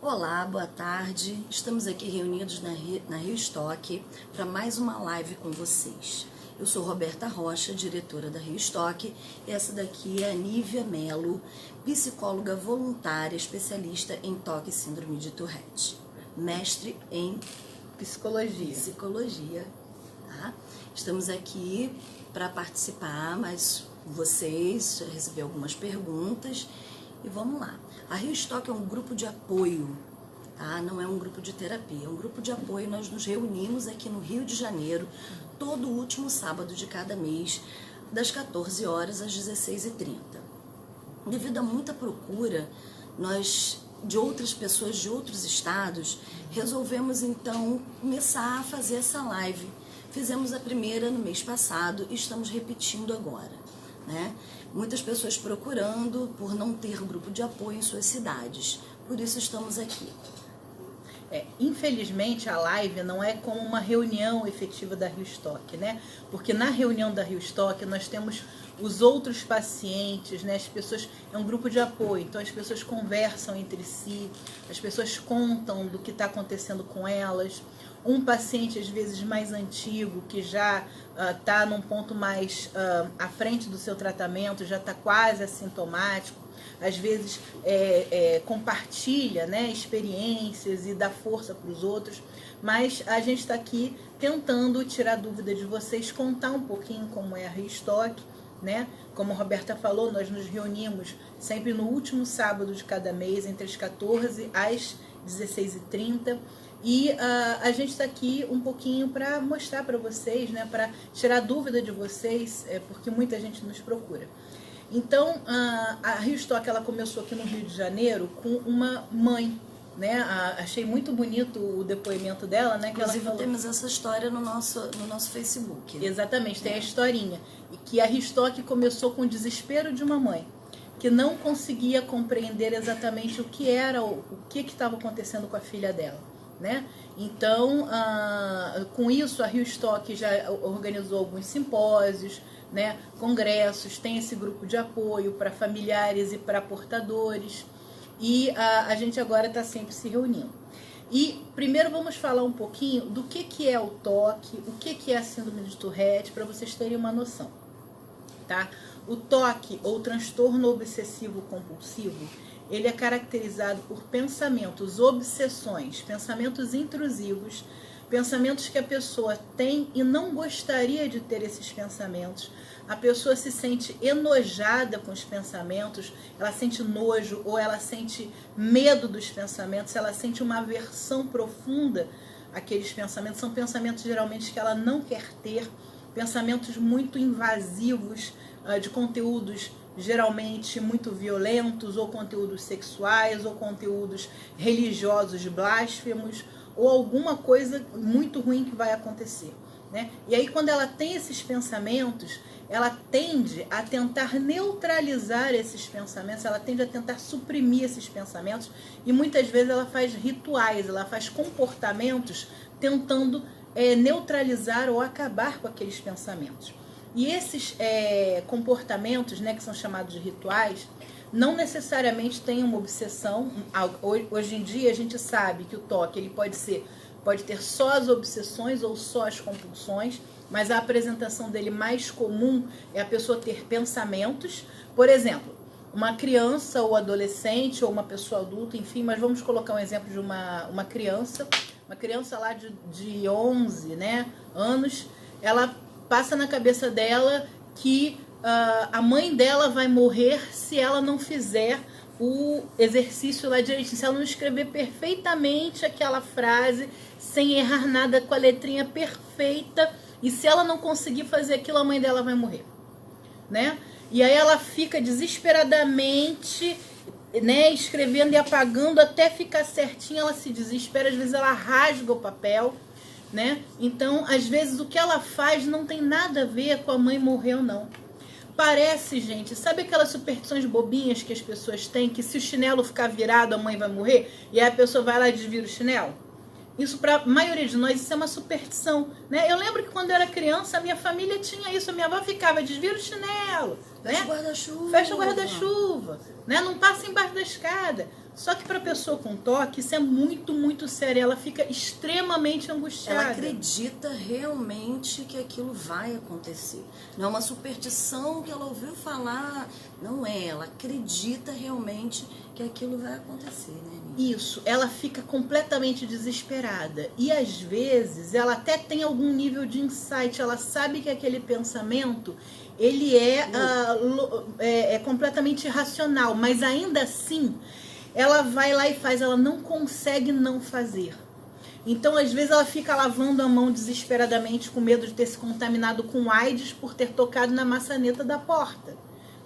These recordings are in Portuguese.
Olá, boa tarde. Estamos aqui reunidos na Rio Stock para mais uma live com vocês. Eu sou Roberta Rocha, diretora da Rio Stock, e essa daqui é a Nívia Mello, psicóloga voluntária, especialista em toque e síndrome de Tourette, mestre em psicologia, tá? Estamos aqui para participar, mas vocês receberam algumas perguntas. E vamos lá. A Rio Stock é um grupo de apoio, tá? Não é um grupo de terapia, é um grupo de apoio. Nós nos reunimos aqui no Rio de Janeiro, todo último sábado de cada mês, das 14 horas às 16h30. Devido a muita procura, nós, de outras pessoas de outros estados, resolvemos então começar a fazer essa live. Fizemos a primeira no mês passado e estamos repetindo agora, né? Muitas pessoas procurando por não ter grupo de apoio em suas cidades. Por isso estamos aqui. Infelizmente a live não é como uma reunião efetiva da Rio Stock, né? Porque na reunião da Rio Stock nós temos os outros pacientes, né? As pessoas, é um grupo de apoio, então as pessoas conversam entre si, as pessoas contam do que está acontecendo com elas. Um paciente, às vezes, mais antigo, que já está num ponto mais à frente do seu tratamento, já está quase assintomático, às vezes compartilha, né, experiências e dá força para os outros, mas a gente está aqui tentando tirar dúvida de vocês, contar um pouquinho como é a Rio Stock, né? Como a Roberta falou, nós nos reunimos sempre no último sábado de cada mês, entre as 14 às 16h30, e a gente está aqui um pouquinho para mostrar para vocês, né, para tirar dúvida de vocês, porque muita gente nos procura. Então, a Rio Stock, ela começou aqui no Rio de Janeiro com uma mãe, né? Achei muito bonito o depoimento dela, né? Que Inclusive, ela falou... temos essa história no nosso Facebook. Né? Exatamente, tem a historinha. E que a Rio Stock começou com o desespero de uma mãe, que não conseguia compreender exatamente o que era, o que estava acontecendo com a filha dela. Né? Então, com isso, a Rio Stock já organizou alguns simpósios, né, congressos, tem esse grupo de apoio para familiares e para portadores, e a gente agora está sempre se reunindo. E primeiro vamos falar um pouquinho do que é o toque, o que é a síndrome de Tourette, para vocês terem uma noção. Tá? O toque ou transtorno obsessivo compulsivo, ele é caracterizado por pensamentos, obsessões, pensamentos intrusivos, pensamentos que a pessoa tem e não gostaria de ter esses pensamentos. A pessoa se sente enojada com os pensamentos, ela sente nojo ou ela sente medo dos pensamentos, ela sente uma aversão profunda àqueles pensamentos. São pensamentos geralmente que ela não quer ter, pensamentos muito invasivos, de conteúdos geralmente muito violentos, ou conteúdos sexuais, ou conteúdos religiosos blasfemos, ou alguma coisa muito ruim que vai acontecer, né? E aí, quando ela tem esses pensamentos, ela tende a tentar neutralizar esses pensamentos, ela tende a tentar suprimir esses pensamentos, e muitas vezes ela faz rituais, ela faz comportamentos tentando neutralizar ou acabar com aqueles pensamentos. E esses comportamentos, né, que são chamados de rituais, não necessariamente têm uma obsessão. Hoje em dia a gente sabe que o toque ele pode ter só as obsessões ou só as compulsões, mas a apresentação dele mais comum é a pessoa ter pensamentos. Por exemplo, uma criança ou adolescente ou uma pessoa adulta, enfim, mas vamos colocar um exemplo de uma criança lá de 11, né, anos, ela passa na cabeça dela que a mãe dela vai morrer se ela não fizer o exercício lá direitinho, se ela não escrever perfeitamente aquela frase, sem errar nada, com a letrinha perfeita, e se ela não conseguir fazer aquilo, a mãe dela vai morrer, né? E aí ela fica desesperadamente, né, escrevendo e apagando até ficar certinho, ela se desespera, às vezes ela rasga o papel, né? Então, às vezes, o que ela faz não tem nada a ver com a mãe morrer ou não. Parece, gente, sabe aquelas superstições bobinhas que as pessoas têm, que se o chinelo ficar virado, a mãe vai morrer, e aí a pessoa vai lá e desvira o chinelo? Isso, para a maioria de nós, isso é uma superstição, né? Eu lembro que quando eu era criança, a minha família tinha isso, a minha avó ficava, desvira o chinelo, Fecha o guarda-chuva. Fecha o guarda-chuva, né? Não passa embaixo da escada. Só que para a pessoa com toque, isso é muito, muito sério. Ela fica extremamente angustiada. Ela acredita realmente que aquilo vai acontecer. Não é uma superstição que ela ouviu falar. Não é. Ela acredita realmente que aquilo vai acontecer, né, Nini? Isso. Ela fica completamente desesperada. E às vezes ela até tem algum nível de insight. Ela sabe que aquele pensamento ele é completamente irracional. Mas ainda assim, ela vai lá e faz, ela não consegue não fazer. Então, às vezes, ela fica lavando a mão desesperadamente com medo de ter se contaminado com AIDS por ter tocado na maçaneta da porta,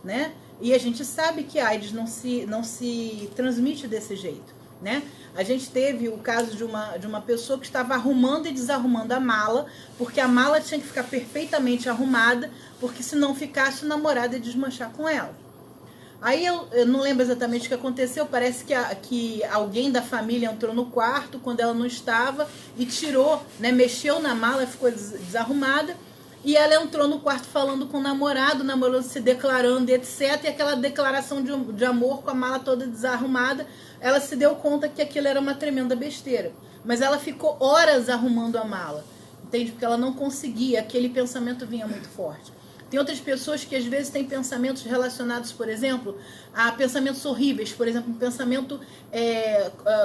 né? E a gente sabe que AIDS não se transmite desse jeito, né? A gente teve o caso de uma pessoa que estava arrumando e desarrumando a mala, porque a mala tinha que ficar perfeitamente arrumada, porque se não ficasse, o namorado ia desmanchar com ela. Aí eu não lembro exatamente o que aconteceu, parece que alguém da família entrou no quarto quando ela não estava e tirou, né, mexeu na mala, ficou desarrumada, e ela entrou no quarto falando com o namorado se declarando, etc. E aquela declaração de amor com a mala toda desarrumada, ela se deu conta que aquilo era uma tremenda besteira. Mas ela ficou horas arrumando a mala, entende? Porque ela não conseguia, aquele pensamento vinha muito forte. Tem outras pessoas que às vezes têm pensamentos relacionados, por exemplo, a pensamentos horríveis, por exemplo, um pensamento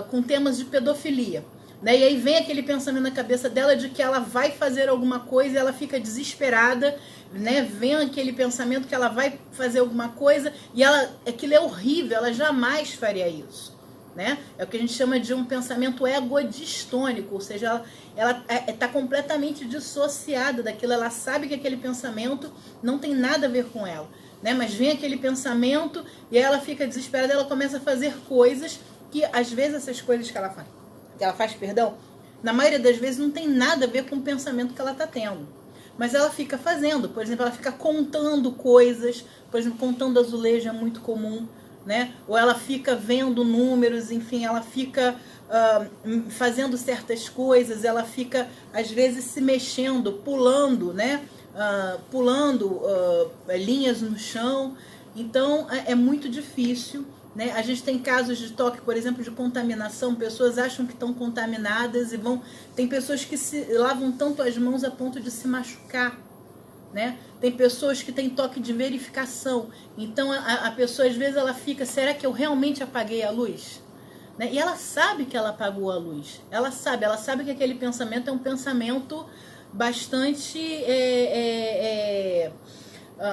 com temas de pedofilia, né? E aí vem aquele pensamento na cabeça dela de que ela vai fazer alguma coisa e ela fica desesperada, né? Vem aquele pensamento que ela vai fazer alguma coisa e aquilo é horrível, ela jamais faria isso, né? É o que a gente chama de um pensamento egodistônico, ou seja, ela está completamente dissociada daquilo, ela sabe que aquele pensamento não tem nada a ver com ela, né? Mas vem aquele pensamento e aí ela fica desesperada, ela começa a fazer coisas que, às vezes, essas coisas que ela faz, na maioria das vezes não tem nada a ver com o pensamento que ela está tendo. Mas ela fica fazendo, por exemplo, ela fica contando coisas, por exemplo, contando azulejo é muito comum, né? Ou ela fica vendo números, enfim, ela fica fazendo certas coisas, ela fica às vezes se mexendo, pulando, né? Pulando linhas no chão. Então é muito difícil, né? A gente tem casos de toque, por exemplo, de contaminação, pessoas acham que estão contaminadas e tem pessoas que se lavam tanto as mãos a ponto de se machucar, né? Tem pessoas que têm toque de verificação. Então a pessoa às vezes ela fica, será que eu realmente apaguei a luz? Né? E ela sabe que ela apagou a luz. Ela sabe que aquele pensamento é um pensamento bastante...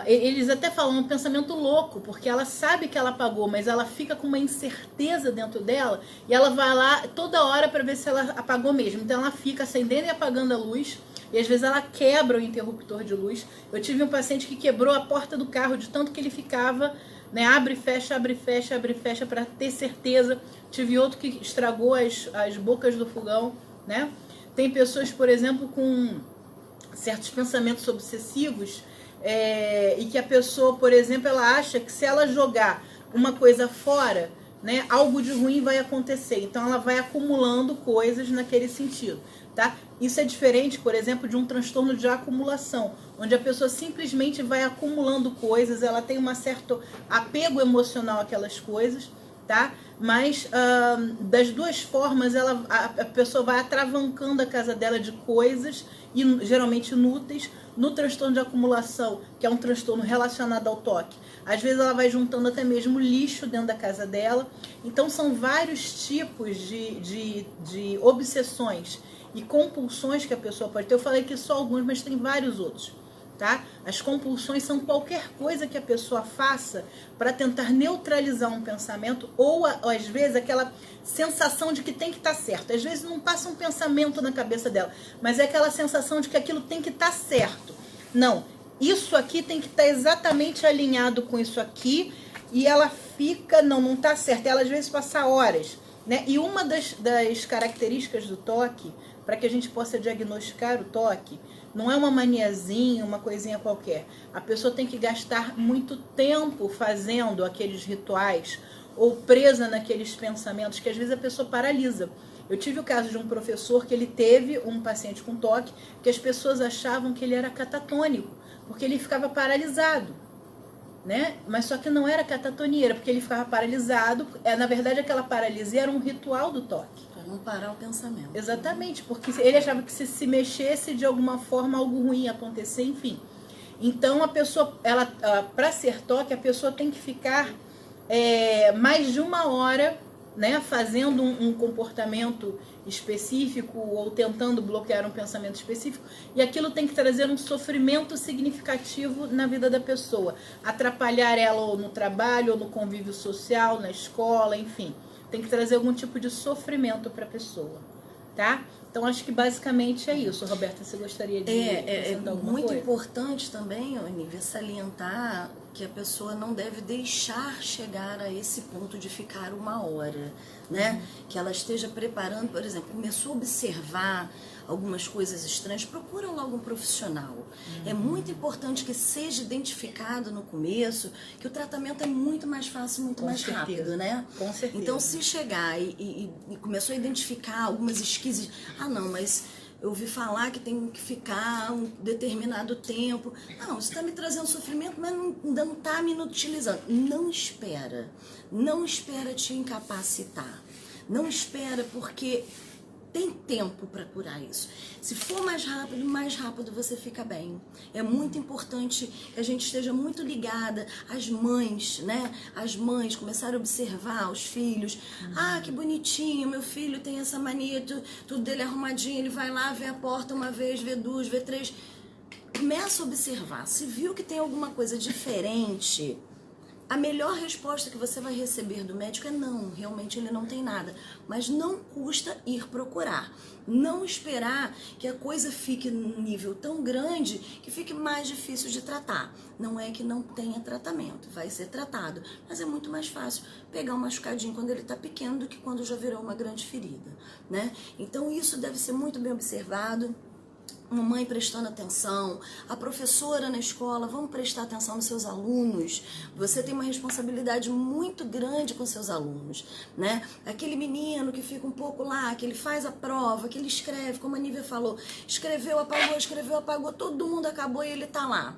eles até falam um pensamento louco, porque ela sabe que ela apagou, mas ela fica com uma incerteza dentro dela e ela vai lá toda hora para ver se ela apagou mesmo. Então ela fica acendendo e apagando a luz. E às vezes ela quebra o interruptor de luz. Eu tive um paciente que quebrou a porta do carro de tanto que ele ficava, né, abre e fecha para ter certeza. Tive outro que estragou as bocas do fogão, né? Tem pessoas, por exemplo, com certos pensamentos obsessivos e que a pessoa, por exemplo, ela acha que se ela jogar uma coisa fora, né, algo de ruim vai acontecer. Então ela vai acumulando coisas naquele sentido. Tá? Isso é diferente, por exemplo, de um transtorno de acumulação, onde a pessoa simplesmente vai acumulando coisas, ela tem um certo apego emocional àquelas coisas, tá? Mas das duas formas a pessoa vai atravancando a casa dela de coisas, geralmente inúteis. No transtorno de acumulação, que é um transtorno relacionado ao toque, às vezes ela vai juntando até mesmo lixo dentro da casa dela. Então são vários tipos de obsessões e compulsões que a pessoa pode ter. Eu falei que só alguns, mas tem vários outros, tá? As compulsões são qualquer coisa que a pessoa faça para tentar neutralizar um pensamento ou às vezes aquela sensação de que tem que estar certo. Às vezes não passa um pensamento na cabeça dela, mas é aquela sensação de que aquilo tem que estar certo. Não, isso aqui tem que estar exatamente alinhado com isso aqui e ela fica, não está certo. Ela às vezes passa horas, né? E uma das características do toque, para que a gente possa diagnosticar o toque, não é uma maniazinha, uma coisinha qualquer. A pessoa tem que gastar muito tempo fazendo aqueles rituais ou presa naqueles pensamentos que às vezes a pessoa paralisa. Eu tive o caso de um professor que ele teve um paciente com toque que as pessoas achavam que ele era catatônico, porque ele ficava paralisado. né? Mas só que não era catatonia, era porque ele ficava paralisado. Na verdade, aquela paralisia era um ritual do toque. Para não parar o pensamento. Exatamente, porque ele achava que se mexesse de alguma forma algo ruim ia acontecer, enfim. Então a pessoa, para ser toque, a pessoa tem que ficar mais de 1 hora, né, fazendo um comportamento específico ou tentando bloquear um pensamento específico, e aquilo tem que trazer um sofrimento significativo na vida da pessoa, atrapalhar ela ou no trabalho, ou no convívio social, na escola, enfim, tem que trazer algum tipo de sofrimento para a pessoa, tá? Então acho que basicamente é isso. Roberta, você gostaria de acrescentar alguma coisa? Muito importante também, Olivia, salientar que a pessoa não deve deixar chegar a esse ponto de ficar 1 hora, né? Que ela esteja preparando, por exemplo, começou a observar algumas coisas estranhas, procura logo um profissional. É muito importante que seja identificado no começo que o tratamento é muito mais fácil, muito mais rápido, né? Com certeza. Então, se chegar e começou a identificar algumas esquisitas, não, mas eu ouvi falar que tem que ficar um determinado tempo. Não, isso está me trazendo sofrimento, mas ainda não está me inutilizando. Não espera. Não espera te incapacitar. Não espera, porque tem tempo para curar isso. Se for mais rápido você fica bem. É muito importante que a gente esteja muito ligada às mães, né? As mães começarem a observar os filhos. Ah, que bonitinho, meu filho tem essa mania, tudo dele arrumadinho, ele vai lá, vê a porta 1 vez, vê 2, vê 3. Começa a observar. Se viu que tem alguma coisa diferente, a melhor resposta que você vai receber do médico é não, realmente ele não tem nada. Mas não custa ir procurar. Não esperar que a coisa fique num nível tão grande que fique mais difícil de tratar. Não é que não tenha tratamento, vai ser tratado. Mas é muito mais fácil pegar um machucadinho quando ele está pequeno do que quando já virou uma grande ferida, né? Então isso deve ser muito bem observado. Uma mãe prestando atenção, a professora na escola, vamos prestar atenção nos seus alunos. Você tem uma responsabilidade muito grande com seus alunos, né? Aquele menino que fica um pouco lá, que ele faz a prova, que ele escreve, como a Nívia falou, escreveu, apagou, todo mundo acabou e ele tá lá,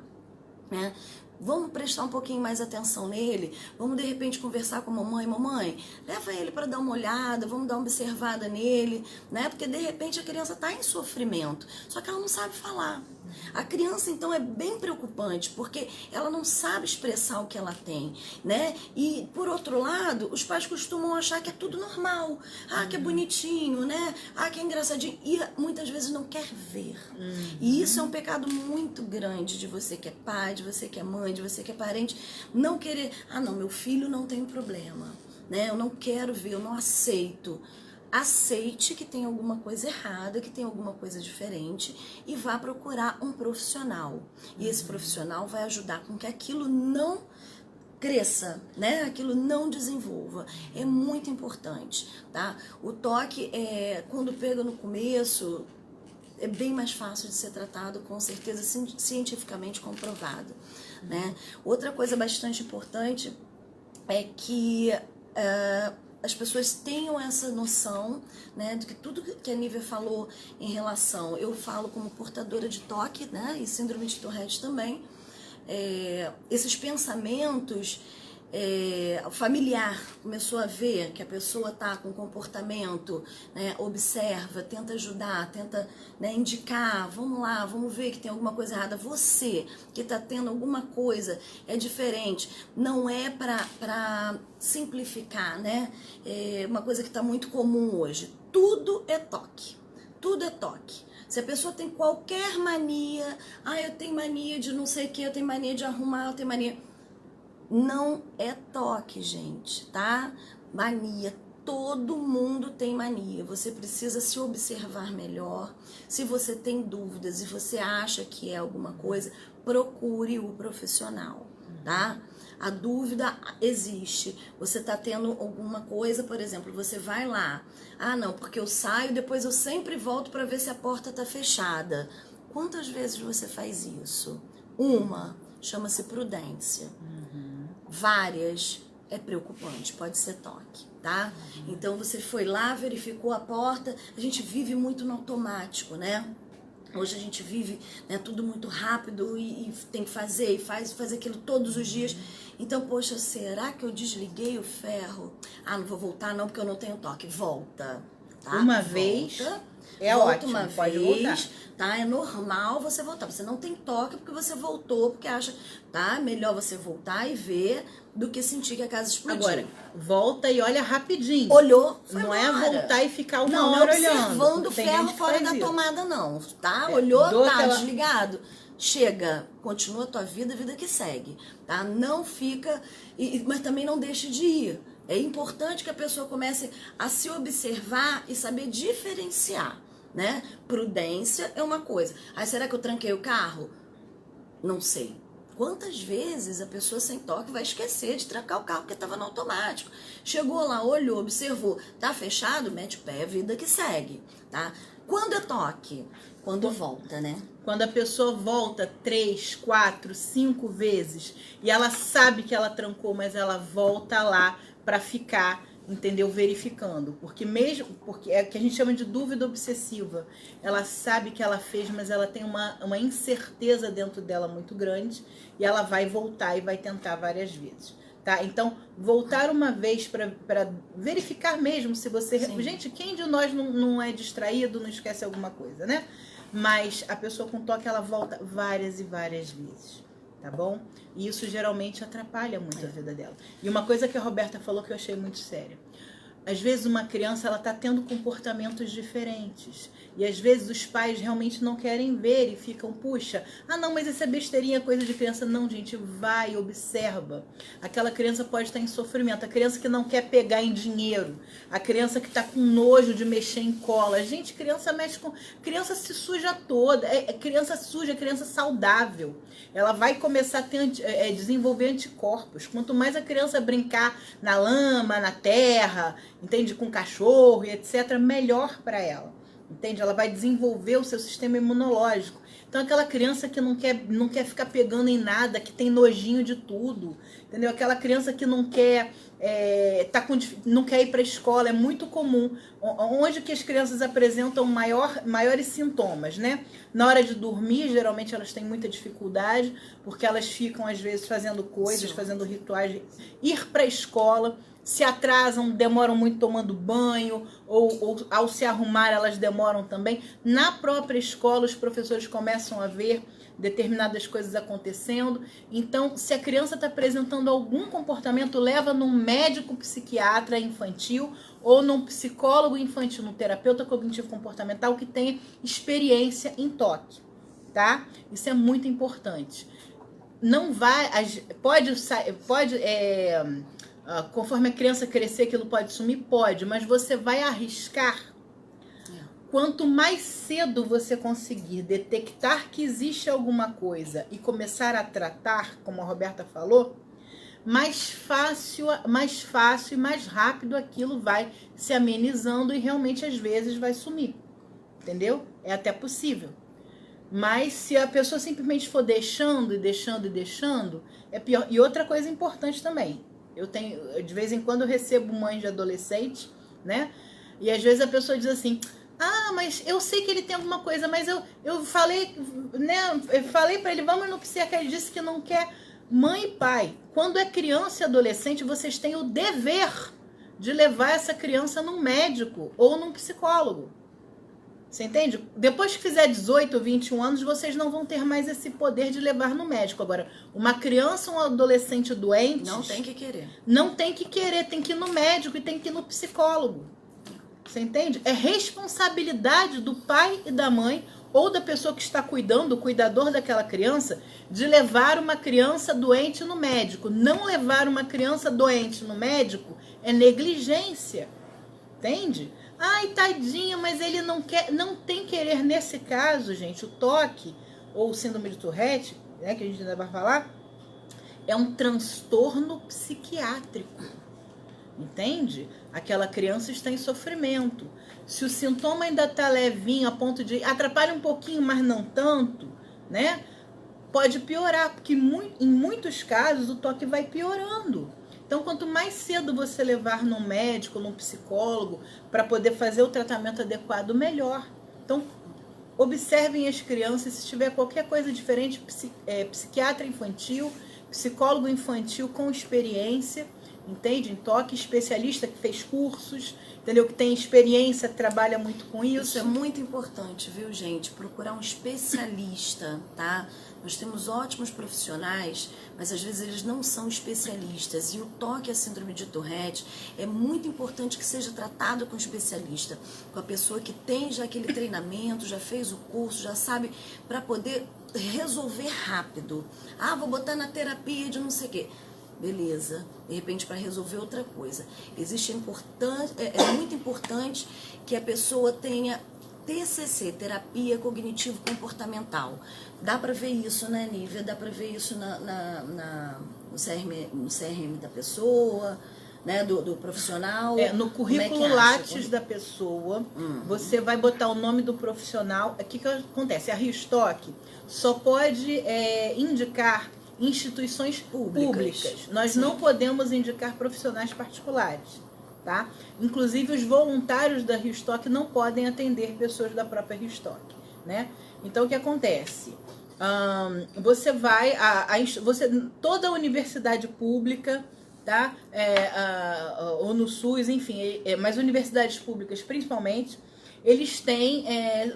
né? Vamos prestar um pouquinho mais atenção nele, vamos de repente conversar com a mamãe, leva ele para dar uma olhada, vamos dar uma observada nele, né? Porque de repente a criança está em sofrimento, só que ela não sabe falar. A criança então é bem preocupante, porque ela não sabe expressar o que ela tem, né? E por outro lado, os pais costumam achar que é tudo normal, que é bonitinho, né? Que é engraçadinho, e muitas vezes não quer ver. E isso é um pecado muito grande de você que é pai, de você que é mãe, de você que é parente, não querer, não, meu filho não tem problema, né? Eu não quero ver, eu não aceito. Aceite que tem alguma coisa errada, que tem alguma coisa diferente e vá procurar um profissional. E esse profissional vai ajudar com que aquilo não cresça, né? Aquilo não desenvolva. É muito importante, tá? O toque, quando pega no começo, é bem mais fácil de ser tratado, com certeza, cientificamente comprovado, né? Outra coisa bastante importante é que as pessoas tenham essa noção, né, de que tudo que a Nívia falou em relação, eu falo como portadora de toque, né, e síndrome de Tourette também, esses pensamentos, o familiar começou a ver que a pessoa está com comportamento, né, observa, tenta ajudar, tenta, né, indicar, vamos lá, vamos ver que tem alguma coisa errada. Você que está tendo alguma coisa diferente, não é para simplificar, né? É uma coisa que está muito comum hoje. Tudo é toque. Tudo é toque. Se a pessoa tem qualquer mania, eu tenho mania de não sei o que, eu tenho mania de arrumar, eu tenho mania... Não é toque, gente, tá? Mania, todo mundo tem mania. Você precisa se observar melhor. Se você tem dúvidas e você acha que é alguma coisa, procure o profissional, tá? A dúvida existe. Você tá tendo alguma coisa, por exemplo, você vai lá. Não, porque eu saio, depois eu sempre volto para ver se a porta tá fechada. Quantas vezes você faz isso? Uma, chama-se prudência. Várias, é preocupante, pode ser toque, tá? Então você foi lá, verificou a porta, a gente vive muito no automático, né? Hoje a gente vive, né, tudo muito rápido e tem que fazer, e faz aquilo todos os dias. Então, poxa, será que eu desliguei o ferro? Ah, não vou voltar não, porque eu não tenho toque. Volta, tá? Uma vez é volta ótimo, uma pode vez, voltar. tá? É normal você voltar. Você não tem toque porque você voltou, porque acha, tá? Melhor você voltar e ver do que sentir que a casa explodiu. Agora, volta e olha rapidinho. Olhou, foi Não embora. é voltar e ficar uma não, hora não é observando olhando. o ferro fora da tomada, não, tá? É, Olhou, dou tá aquela- desligado. Chega, continua a tua vida, a vida que segue, tá? Não fica, mas também não deixe de ir. É importante que a pessoa comece a se observar e saber diferenciar, né? Prudência é uma coisa. Aí, será que eu tranquei o carro? Não sei. Quantas vezes a pessoa sem toque vai esquecer de trancar o carro porque estava no automático? Chegou lá, olhou, observou, tá fechado? Mete o pé, vida que segue, tá? Quando é toque? Quando volta, né? Quando a pessoa volta 3, 4, 5 vezes e ela sabe que ela trancou, mas ela volta lá para ficar, entendeu? Verificando. Porque é o que a gente chama de dúvida obsessiva. Ela sabe que ela fez, mas ela tem uma incerteza dentro dela muito grande e ela vai voltar e vai tentar várias vezes. Tá? Então, voltar uma vez para verificar mesmo se você... Sim. Gente, quem de nós não é distraído, não esquece alguma coisa, né? Mas a pessoa com toque, ela volta várias e várias vezes, tá bom? E isso geralmente atrapalha muito a vida dela. E uma coisa que a Roberta falou que eu achei muito séria. Às vezes uma criança, ela tá tendo comportamentos diferentes. E às vezes os pais realmente não querem ver e ficam, puxa, não, mas essa besteirinha é coisa de criança. Não, gente, vai, observa. Aquela criança pode estar em sofrimento. A criança que não quer pegar em dinheiro. A criança que tá com nojo de mexer em cola. Gente, criança mexe com... Criança se suja toda. É criança suja, é criança saudável. Ela vai começar a desenvolver anticorpos. Quanto mais a criança brincar na lama, na terra, entende? Com cachorro e etc., melhor para ela. Entende? Ela vai desenvolver o seu sistema imunológico. Então, aquela criança que não quer ficar pegando em nada, que tem nojinho de tudo, entendeu? Aquela criança que não quer, não quer ir para a escola, é muito comum. Onde que as crianças apresentam maiores sintomas, né? Na hora de dormir, geralmente elas têm muita dificuldade, porque elas ficam, às vezes, fazendo coisas, fazendo rituais. Ir para a escola, se atrasam, demoram muito tomando banho, ou ao se arrumar elas demoram também. Na própria escola, os professores começam a ver determinadas coisas acontecendo. Então, se a criança está apresentando algum comportamento, leva num médico psiquiatra infantil ou num psicólogo infantil, num terapeuta cognitivo comportamental que tenha experiência em toque, tá? Isso é muito importante. Não vai... conforme a criança crescer, aquilo pode sumir? Pode, mas você vai arriscar. Quanto mais cedo você conseguir detectar que existe alguma coisa e começar a tratar, como a Roberta falou, mais fácil e mais rápido aquilo vai se amenizando e realmente às vezes vai sumir. Entendeu? É até possível. Mas se a pessoa simplesmente for deixando, é pior. E outra coisa importante também. De vez em quando eu recebo mães de adolescente, né? E às vezes a pessoa diz assim, mas eu sei que ele tem alguma coisa, mas eu falei, né? Eu falei pra ele, vamos no psiquiatra, ele disse que não quer. Mãe e pai, quando é criança e adolescente, vocês têm o dever de levar essa criança num médico ou num psicólogo. Você entende? Depois que fizer 18 ou 21 anos, vocês não vão ter mais esse poder de levar no médico. Agora, uma criança ou um adolescente doente... Não tem que querer. Não tem que querer, tem que ir no médico e tem que ir no psicólogo. Você entende? É responsabilidade do pai e da mãe ou da pessoa que está cuidando, o cuidador daquela criança, de levar uma criança doente no médico. Não levar uma criança doente no médico é negligência. Entende? Ai, tadinha, mas ele não quer, não tem querer. Nesse caso, gente, o toque ou o síndrome de Tourette, né, que a gente ainda vai falar, é um transtorno psiquiátrico. Entende? Aquela criança está em sofrimento. Se o sintoma ainda está levinho, a ponto de atrapalha um pouquinho, mas não tanto, né? Pode piorar, porque em muitos casos o toque vai piorando. Então, quanto mais cedo você levar num médico, num psicólogo, para poder fazer o tratamento adequado, melhor. Então, observem as crianças, se tiver qualquer coisa diferente, psiquiatra infantil, psicólogo infantil com experiência, entende? Em toque, especialista que fez cursos, entendeu? Que tem experiência, trabalha muito com isso. Isso é muito importante, viu, gente? Procurar um especialista, tá? Nós temos ótimos profissionais, mas às vezes eles não são especialistas. E o toque, a síndrome de Tourette, é muito importante que seja tratado com um especialista, com a pessoa que tem já aquele treinamento, já fez o curso, já sabe, para poder resolver rápido. Ah, vou botar na terapia de não sei o quê. Beleza, de repente para resolver outra coisa. É muito importante que a pessoa tenha TCC, terapia cognitivo-comportamental. Dá para ver isso, né, Nívia? Dá para ver isso no CRM da pessoa, né, do profissional. No currículo Lattes da pessoa, você vai botar o nome do profissional. O que acontece? A Rio Stock só pode indicar instituições públicas. Nós não podemos indicar profissionais particulares, tá? Inclusive os voluntários da Rio Stock não podem atender pessoas da própria Rio Stock, né? Então o que acontece? Você vai toda a universidade pública, tá? Ou no SUS, enfim, mas universidades públicas principalmente, eles têm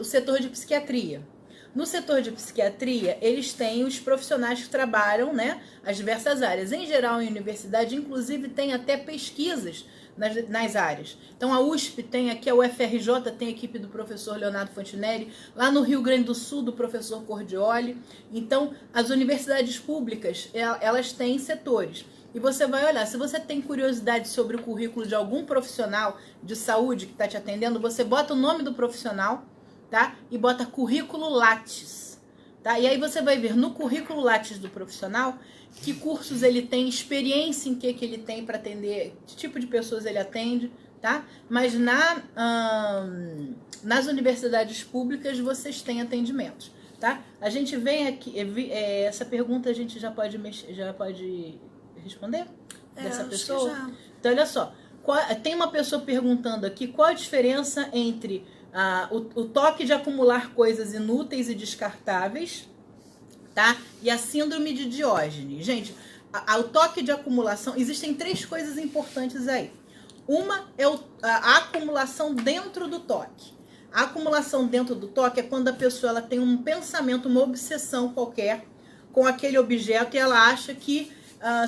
o setor de psiquiatria. No setor de psiquiatria, eles têm os profissionais que trabalham, né, as diversas áreas. Em geral, em universidade, inclusive, tem até pesquisas nas áreas. Então, a USP tem aqui, a UFRJ tem a equipe do professor Leonardo Fontinelli, lá no Rio Grande do Sul, do professor Cordioli. Então, as universidades públicas, elas têm setores. E você vai olhar, se você tem curiosidade sobre o currículo de algum profissional de saúde que está te atendendo, você bota o nome do profissional, tá? E bota currículo Lattes, tá? E aí você vai ver no currículo Lattes do profissional que cursos ele tem, experiência em que ele tem para atender, que tipo de pessoas ele atende, tá? Mas nas universidades públicas vocês têm atendimentos, tá? A gente vem aqui, essa pergunta a gente já pode responder dessa pessoa? Já. Então olha só, tem uma pessoa perguntando aqui qual a diferença entre o toque de acumular coisas inúteis e descartáveis, tá? E a síndrome de Diógenes. Gente, o toque de acumulação, existem 3 coisas importantes aí. Uma é a acumulação dentro do toque. A acumulação dentro do toque é quando a pessoa ela tem um pensamento, uma obsessão qualquer com aquele objeto e ela acha que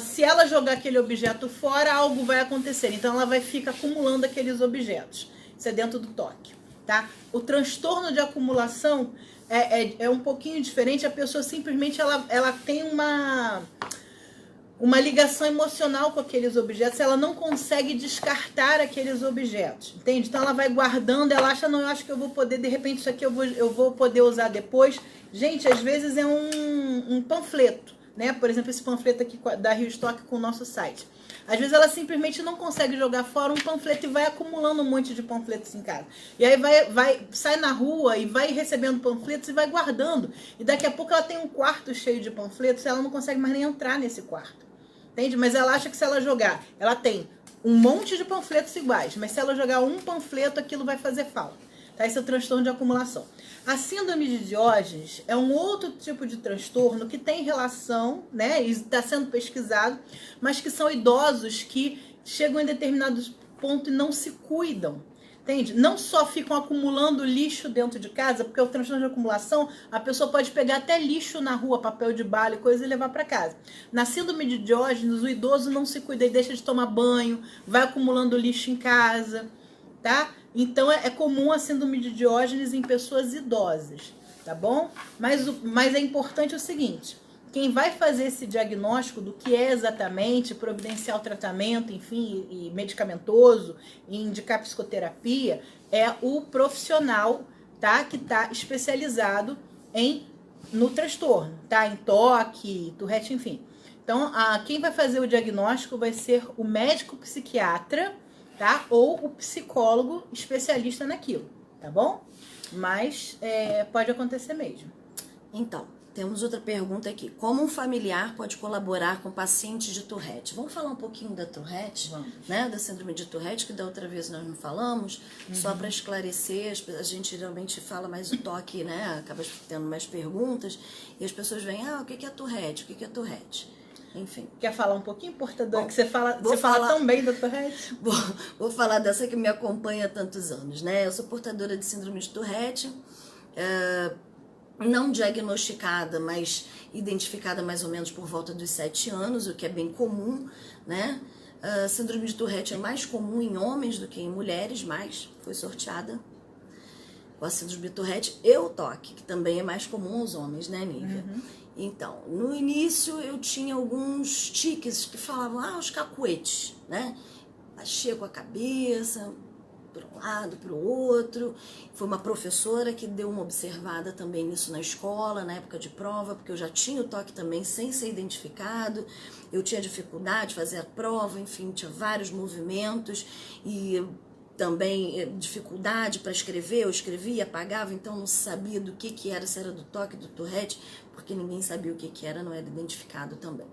se ela jogar aquele objeto fora, algo vai acontecer. Então ela vai ficar acumulando aqueles objetos. Isso é dentro do toque. Tá? O transtorno de acumulação é um pouquinho diferente. A pessoa simplesmente ela tem uma ligação emocional com aqueles objetos. Ela não consegue descartar aqueles objetos, entende? Então ela vai guardando, ela acha, não, eu acho que eu vou poder, de repente isso aqui eu vou poder usar depois. Gente, às vezes é um panfleto, né? Por exemplo, esse panfleto aqui da Rio Stock com o nosso site. Às vezes ela simplesmente não consegue jogar fora um panfleto e vai acumulando um monte de panfletos em casa. E aí sai na rua e vai recebendo panfletos e vai guardando. E daqui a pouco ela tem um quarto cheio de panfletos e ela não consegue mais nem entrar nesse quarto. Entende? Mas ela acha que se ela jogar, ela tem um monte de panfletos iguais, mas se ela jogar um panfleto, aquilo vai fazer falta. Tá? Esse é o transtorno de acumulação. A síndrome de Diógenes é um outro tipo de transtorno que tem relação, né, e está sendo pesquisado, mas que são idosos que chegam em determinados pontos e não se cuidam, entende? Não só ficam acumulando lixo dentro de casa, porque o transtorno de acumulação, a pessoa pode pegar até lixo na rua, papel de bala e coisa e levar para casa. Na síndrome de Diógenes, o idoso não se cuida e deixa de tomar banho, vai acumulando lixo em casa, tá? Então, é comum a síndrome de Diógenes em pessoas idosas, tá bom? Mas é importante o seguinte, quem vai fazer esse diagnóstico do que é exatamente, providenciar o tratamento, enfim, e medicamentoso, e indicar psicoterapia, é o profissional, tá? Que está especializado no transtorno, tá? Em toque, Tourette, enfim. Então, quem vai fazer o diagnóstico vai ser o médico psiquiatra, tá? Ou o psicólogo especialista naquilo, tá bom? Mas pode acontecer mesmo. Então, Temos outra pergunta aqui. Como um familiar pode colaborar com paciente de Tourette? Vamos falar um pouquinho da Tourette, né? Da síndrome de Tourette, que da outra vez nós não falamos. Só para esclarecer, a gente geralmente fala mais o toque, né? Acaba tendo mais perguntas. E as pessoas vêm, o que é Tourette? O que é Tourette? Enfim. Quer falar um pouquinho, portador? Bom, que você fala tão bem da Tourette. Vou falar dessa que me acompanha há tantos anos, né? Eu sou portadora de síndrome de Tourette. Não diagnosticada, mas identificada mais ou menos por volta dos 7 anos, o que é bem comum, né? A síndrome de Tourette é mais comum em homens do que em mulheres, mas foi sorteada com a síndrome de Tourette e o TOC, que também é mais comum aos homens, né, Nívia? Então, no início eu tinha alguns tiques que falavam, os cacuetes, né? Baixia com a cabeça, para um lado, para o outro. Foi uma professora que deu uma observada também nisso na escola, na época de prova, porque eu já tinha o toque também sem ser identificado. Eu tinha dificuldade de fazer a prova, enfim, tinha vários movimentos e também dificuldade para escrever. Eu escrevia, apagava, então não sabia do que era, se era do toque, do Tourette, porque ninguém sabia o que era, não era identificado também.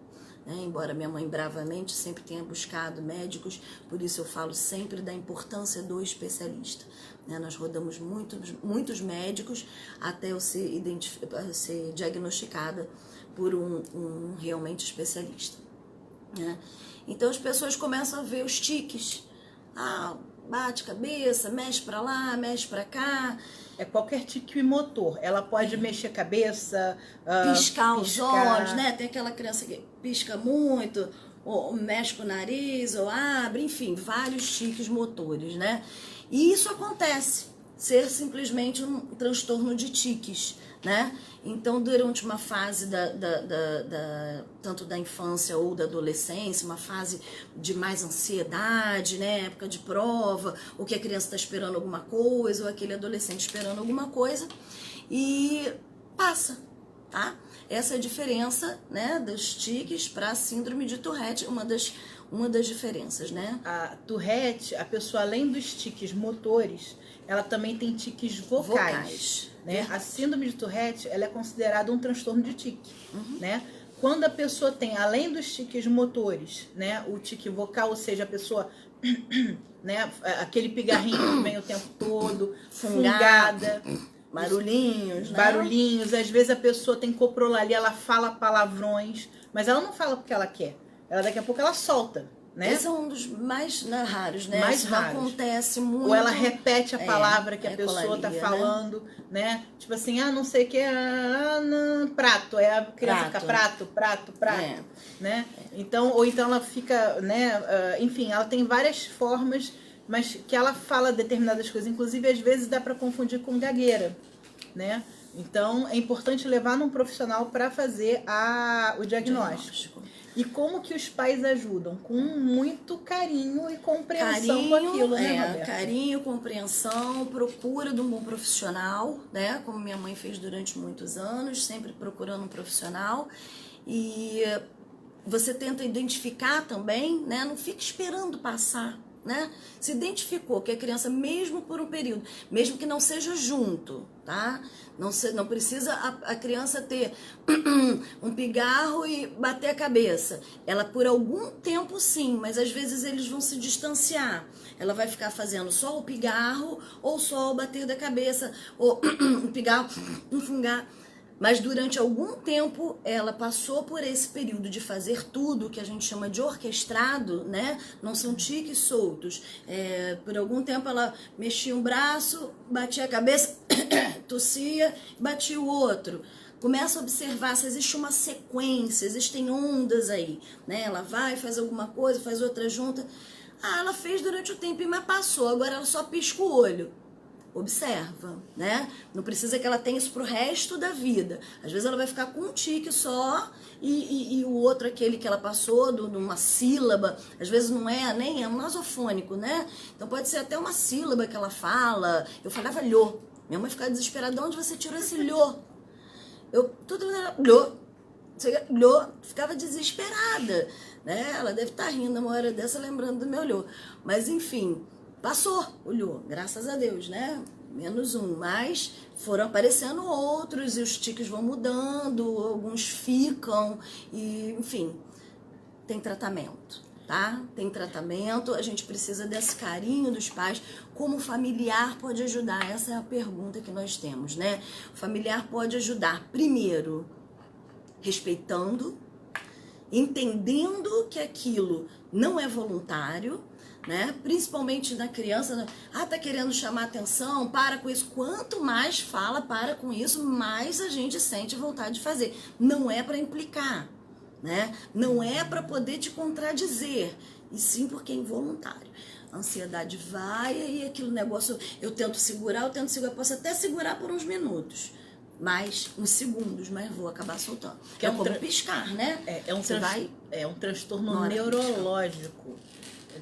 Embora minha mãe bravamente sempre tenha buscado médicos, por isso eu falo sempre da importância do especialista. Nós rodamos muitos médicos até eu ser diagnosticada por um realmente especialista. Então as pessoas começam a ver os tiques, bate cabeça, mexe para lá, mexe para cá. É qualquer tique motor. Ela pode mexer a cabeça, piscar os olhos, né? Tem aquela criança que pisca muito, ou mexe com o nariz, ou abre, enfim, vários tiques motores, né? E isso acontece, ser simplesmente um transtorno de tiques, né? Então, durante uma fase tanto da infância ou da adolescência, uma fase de mais ansiedade, né? Época de prova, ou que a criança está esperando alguma coisa, ou aquele adolescente esperando alguma coisa, e passa, tá? Essa é a diferença, né, dos tiques para a síndrome de Tourette, uma das diferenças, né? A Tourette, a pessoa, além dos tiques motores, ela também tem tiques vocais. Né? A síndrome de Tourette, ela é considerada um transtorno de tique, né? Quando a pessoa tem, além dos tiques motores, né, o tique vocal, ou seja, a pessoa, né, aquele pigarrinho que vem o tempo todo, fungada, barulhinhos, às vezes a pessoa tem coprolalia, ela fala palavrões, mas ela não fala porque ela quer, daqui a pouco ela solta. Né? Esse é um dos mais raros, né? Mais Isso raros. Acontece muito. Ou ela repete a palavra que a pessoa tá falando, né? Tipo assim, não sei o que, prato. Aí a criança fica prato, né? Então, ou então ela fica, né? Enfim, ela tem várias formas, mas que ela fala determinadas coisas. Inclusive, às vezes dá para confundir com gagueira, né? Então, é importante levar num profissional para fazer o diagnóstico. E como que os pais ajudam? Com muito carinho e compreensão com aquilo, né, Roberta? Carinho, compreensão, procura de um bom profissional, né? Como minha mãe fez durante muitos anos, sempre procurando um profissional. E você tenta identificar também, né? Não fica esperando passar, né? Se identificou que a criança, mesmo por um período, mesmo que não seja junto, tá? Não precisa a criança ter um pigarro e bater a cabeça. Ela por algum tempo sim, mas às vezes eles vão se distanciar. Ela vai ficar fazendo só o pigarro ou só o bater da cabeça, ou um pigarro, um fungar. Mas durante algum tempo ela passou por esse período de fazer tudo que a gente chama de orquestrado, né? Não são tiques soltos. Por algum tempo ela mexia um braço, batia a cabeça, tossia, batia o outro. Começa a observar se existe uma sequência, existem ondas aí, né? Ela vai, faz alguma coisa, faz outra junta. Ela fez durante o tempo, mas passou, agora ela só pisca o olho. Observa, né? Não precisa que ela tenha isso pro resto da vida. Às vezes ela vai ficar com um tique só e o outro, aquele que ela passou, numa sílaba, às vezes não é, nem é um nasofônico, né? Então pode ser até uma sílaba que ela fala. Eu falava lhô. Minha mãe ficava desesperada, de onde você tirou esse lhô? Tudo era lhô. Ficava desesperada, né? Ela deve estar rindo uma hora dessa, lembrando do meu lhô. Mas enfim, passou o lhô, graças a Deus, né? menos um, mas foram aparecendo outros e os tiques vão mudando, alguns ficam, e enfim, tem tratamento, tá? Tem tratamento, a gente precisa desse carinho dos pais. Como o familiar pode ajudar? Essa é a pergunta que nós temos, né? O familiar pode ajudar, primeiro, respeitando, entendendo que aquilo não é voluntário, né? Principalmente na criança, tá querendo chamar atenção, para com isso. Quanto mais fala para com isso, mais a gente sente vontade de fazer. Não é para implicar, né? Não é para poder te contradizer, e sim porque é involuntário. A ansiedade vai e aquele negócio, eu tento segurar, posso até segurar por uns minutos, mas uns segundos, mas vou acabar soltando. Que é como piscar, né? É um transtorno neurológico.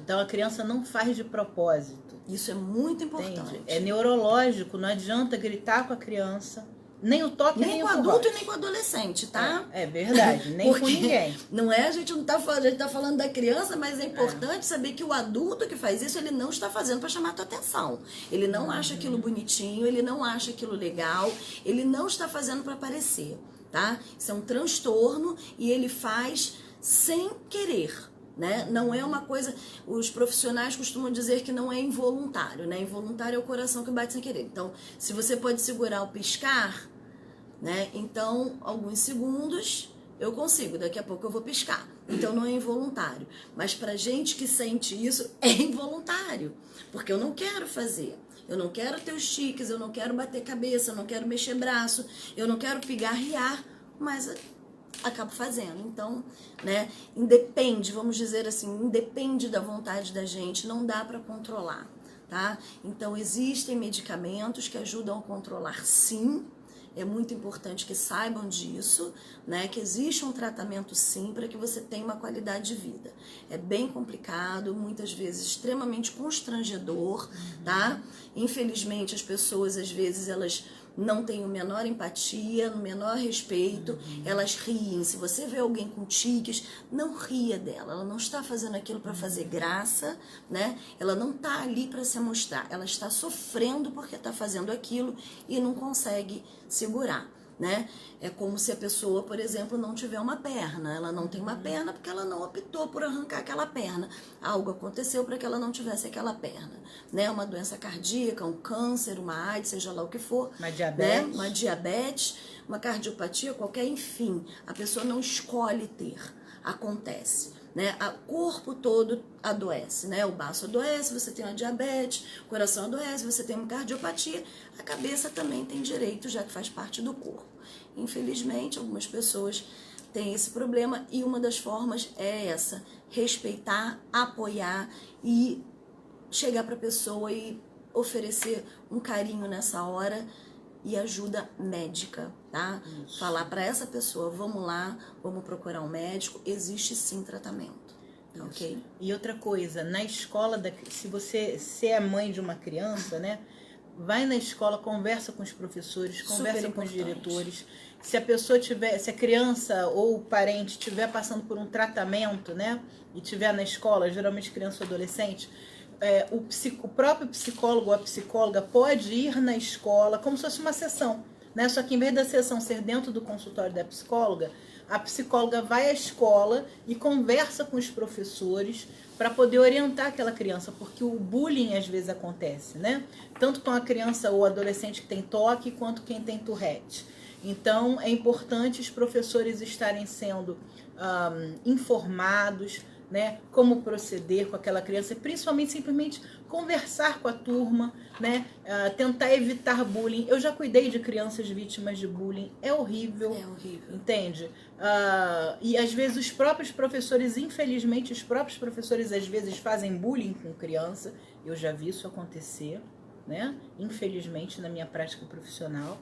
Então a criança não faz de propósito. Isso é muito importante. Entende? É neurológico, não adianta gritar com a criança, nem o toque, nem com o adulto e nem com o adolescente, tá? É verdade, nem com ninguém. Não é, a gente não tá falando, a gente tá falando da criança, mas é importante saber que o adulto que faz isso, ele não está fazendo para chamar a tua atenção. Ele não acha aquilo bonitinho, ele não acha aquilo legal, ele não está fazendo para aparecer, tá? Isso é um transtorno e ele faz sem querer. Né? Não é uma coisa, os profissionais costumam dizer que não é involuntário, né? Involuntário é o coração que bate sem querer. Então, se você pode segurar o piscar, né? Então, alguns segundos eu consigo, daqui a pouco eu vou piscar. Então, não é involuntário. Mas pra gente que sente isso, é involuntário, porque eu não quero fazer. Eu não quero ter os tiques, eu não quero bater cabeça, eu não quero mexer braço, eu não quero pigarrear, mas acabo fazendo. Então, né, independe, vamos dizer assim, independe da vontade da gente, não dá para controlar, tá? Então, existem medicamentos que ajudam a controlar, sim. É muito importante que saibam disso, né? Que existe um tratamento sim para que você tenha uma qualidade de vida. É bem complicado, muitas vezes extremamente constrangedor, tá? Infelizmente as pessoas às vezes elas não têm o menor empatia, o menor respeito, elas riem. Se você vê alguém com tiques, não ria dela, ela não está fazendo aquilo para fazer graça, né? Ela não está ali para se mostrar, ela está sofrendo porque está fazendo aquilo e não consegue segurar, né? É como se a pessoa, por exemplo, não tiver uma perna. Ela não tem uma perna porque ela não optou por arrancar aquela perna. Algo aconteceu para que ela não tivesse aquela perna, né? Uma doença cardíaca, um câncer, uma AIDS, seja lá o que for, uma diabetes, né? Uma diabetes, uma cardiopatia, qualquer, enfim, a pessoa não escolhe ter, acontece, né? O corpo todo adoece, né? O baço adoece, você tem uma diabetes, o coração adoece, você tem uma cardiopatia, a cabeça também tem direito, já que faz parte do corpo. Infelizmente, algumas pessoas têm esse problema e uma das formas é essa: respeitar, apoiar e chegar para a pessoa e oferecer um carinho nessa hora e ajuda médica, tá? Isso. Falar para essa pessoa, vamos lá, vamos procurar um médico, existe sim tratamento, tá, ok? E outra coisa, na escola, se é mãe de uma criança, né? Vai na escola, conversa com os professores, conversa com os diretores. Se a pessoa se a criança ou o parente estiver passando por um tratamento, né? E estiver na escola, geralmente criança ou adolescente, o próprio psicólogo ou a psicóloga pode ir na escola como se fosse uma sessão, né? Só que em vez da sessão ser dentro do consultório da psicóloga, a psicóloga vai à escola e conversa com os professores para poder orientar aquela criança, porque o bullying às vezes acontece, né? Tanto com a criança ou adolescente que tem toque, quanto quem tem Tourette. Então, é importante os professores estarem sendo informados, né, como proceder com aquela criança, principalmente simplesmente conversar com a turma, né, tentar evitar bullying. Eu já cuidei de crianças vítimas de bullying, é horrível, entende? E às vezes os próprios professores, infelizmente, os próprios professores às vezes fazem bullying com criança, eu já vi isso acontecer, né, infelizmente na minha prática profissional.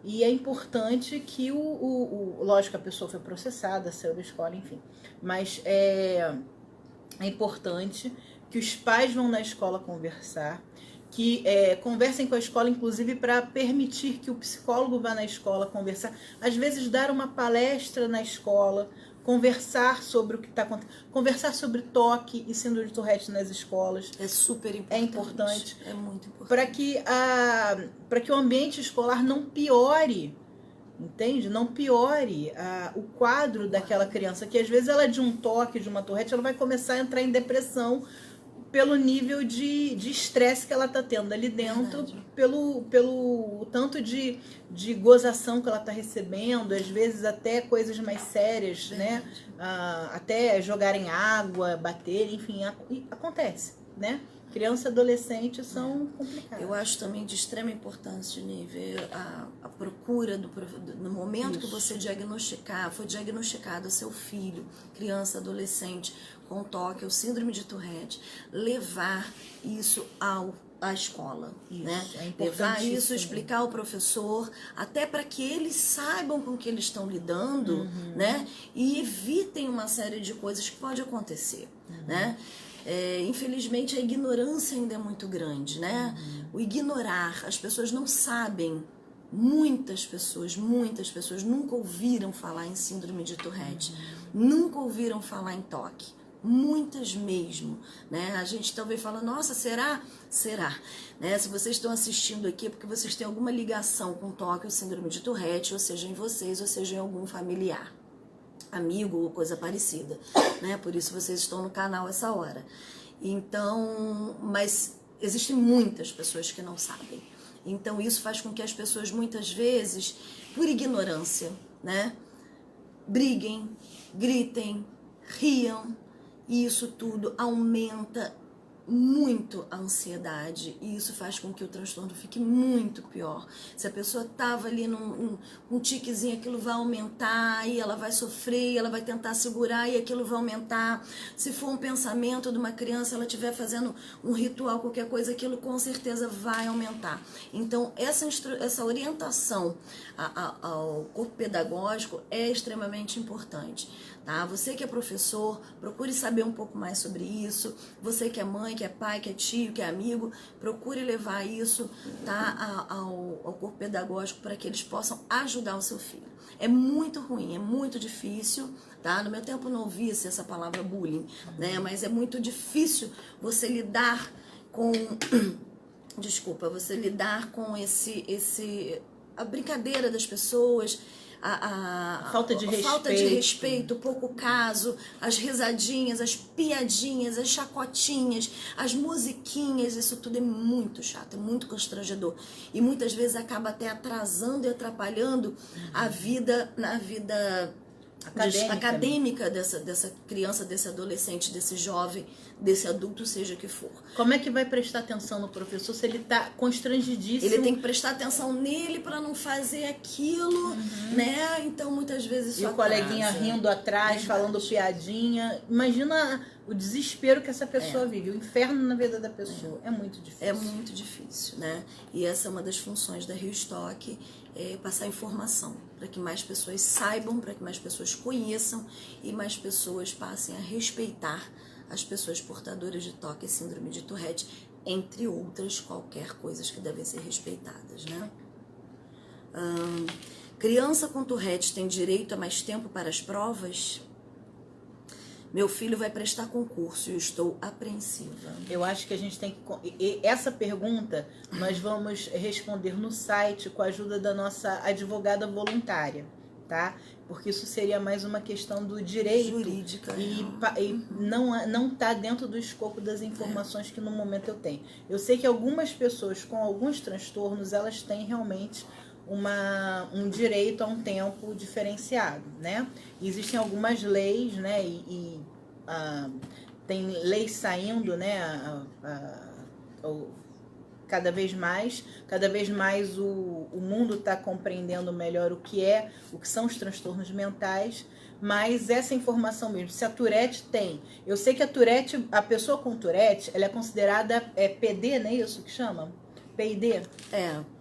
E é importante que lógico, a pessoa foi processada, saiu da escola, enfim. Mas é importante que os pais vão na escola conversar, que conversem com a escola, inclusive para permitir que o psicólogo vá na escola conversar. Às vezes dar uma palestra na escola conversar sobre o que está acontecendo, conversar sobre toque e síndrome de Tourette nas escolas. É super importante. É importante. É muito importante. Para que o ambiente escolar não piore, entende? Não piore o quadro daquela criança, que às vezes ela de um toque, de uma Tourette, ela vai começar a entrar em depressão pelo nível de estresse que ela está tendo ali dentro, pelo tanto de gozação que ela está recebendo, às vezes até coisas mais sérias, né? Até jogarem água, bater, enfim, acontece, né? Criança e adolescente são complicados. Eu acho também de extrema importância, Nível, a procura no momento que você foi diagnosticado seu filho, criança, adolescente, com TOC ou síndrome de Tourette, levar isso à escola, né? Levar isso, explicar ao professor, até para que eles saibam com que eles estão lidando, né? E evitem uma série de coisas que pode acontecer, né? Infelizmente a ignorância ainda é muito grande, né? O ignorar, as pessoas não sabem, muitas pessoas nunca ouviram falar em síndrome de Tourette, nunca ouviram falar em TOC, muitas mesmo, né? A gente talvez fala, nossa, será? Será, né? Se vocês estão assistindo aqui é porque vocês têm alguma ligação com TOC ou síndrome de Tourette, ou seja em vocês, ou seja em algum familiar, amigo ou coisa parecida, né? Por isso vocês estão no canal essa hora. Então, mas existem muitas pessoas que não sabem. Então isso faz com que as pessoas muitas vezes, por ignorância, né, briguem, gritem, riam, e isso tudo aumenta muito a ansiedade, e isso faz com que o transtorno fique muito pior. Se a pessoa estava ali num tiquezinho, aquilo vai aumentar, e ela vai sofrer, e ela vai tentar segurar, e aquilo vai aumentar. Se for um pensamento de uma criança, ela estiver fazendo um ritual, qualquer coisa, aquilo com certeza vai aumentar. Então, essa orientação ao corpo pedagógico é extremamente importante. Tá? Você que é professor, procure saber um pouco mais sobre isso. Você que é mãe, que é pai, que é tio, que é amigo, procure levar isso, tá, ao corpo pedagógico para que eles possam ajudar o seu filho. É muito ruim, é muito difícil, tá? No meu tempo não ouvia-se essa palavra bullying, né? Mas é muito difícil você lidar com... Desculpa, você lidar com a brincadeira das pessoas, a falta de respeito, o pouco caso, as risadinhas, as piadinhas, as chacotinhas, as musiquinhas, isso tudo é muito chato, é muito constrangedor. E muitas vezes acaba até atrasando e atrapalhando a vida, acadêmica dessa criança, desse adolescente, desse jovem, desse adulto, seja que for. Como é que vai prestar atenção no professor se ele está constrangidíssimo? Ele tem que prestar atenção nele para não fazer aquilo, né? Então muitas vezes isso e o coleguinha rindo atrás, falando piadinha. Imagina o desespero que essa pessoa vive, o inferno na vida da pessoa. É muito difícil. É muito difícil, né? E essa é uma das funções da Rio Stock, passar informação para que mais pessoas saibam, para que mais pessoas conheçam e mais pessoas passem a respeitar as pessoas portadoras de TOC e síndrome de Tourette, entre outras qualquer coisas que devem ser respeitadas, né? Criança com Tourette tem direito a mais tempo para as provas? Meu filho vai prestar concurso e eu estou apreensiva. Eu acho que a gente tem que... Essa pergunta nós vamos responder no site com a ajuda da nossa advogada voluntária, tá? Porque isso seria mais uma questão do direito jurídica e não está dentro do escopo das informações que no momento eu tenho. Eu sei que algumas pessoas com alguns transtornos, elas têm realmente um direito a um tempo diferenciado, né? Existem algumas leis, né? Tem leis saindo, né? Cada vez mais o mundo está compreendendo melhor o que são os transtornos mentais, mas essa informação mesmo, se a Tourette tem, eu sei que a pessoa com Tourette, ela é considerada PD, não é isso que chama? PID?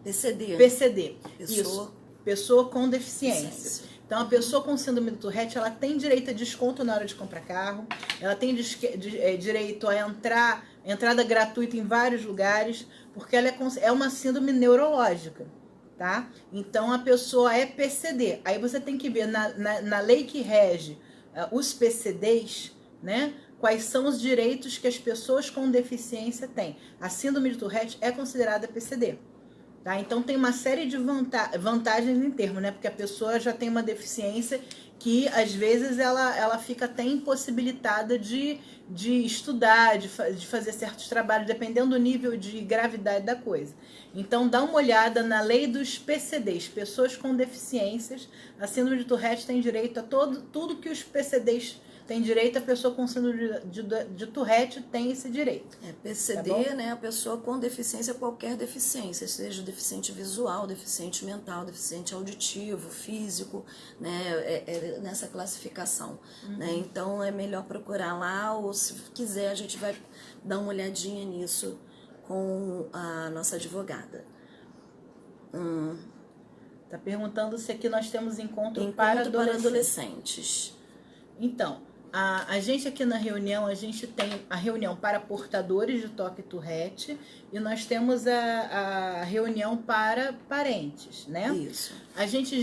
PCD. Isso. Pessoa com deficiência. Então, a pessoa com síndrome do Tourette, ela tem direito a desconto na hora de comprar carro, ela tem direito a entrada gratuita em vários lugares, porque ela é uma síndrome neurológica, tá? Então, a pessoa é PCD. Aí você tem que ver na lei que rege os PCDs, né? Quais são os direitos que as pessoas com deficiência têm. A síndrome de Tourette é considerada PCD. Tá? Então tem uma série de vantagens em termos, né? Porque a pessoa já tem uma deficiência que às vezes ela fica até impossibilitada de estudar, de fazer certos trabalhos, dependendo do nível de gravidade da coisa. Então dá uma olhada na lei dos PCDs, pessoas com deficiências. A síndrome de Tourette tem direito a tudo que os PCDs têm direito, a pessoa com síndrome de Tourette tem esse direito. PCD, tá, né? A pessoa com deficiência, qualquer deficiência, seja deficiente visual, deficiente mental, deficiente auditivo, físico, né? Nessa classificação. Né? Então é melhor procurar lá, ou se quiser a gente vai dar uma olhadinha nisso com a nossa advogada. Tá perguntando se aqui nós temos encontro para adolescentes. Então, a gente aqui na reunião, a gente tem a reunião para portadores de TOC e Tourette e nós temos a reunião para parentes, né? Isso.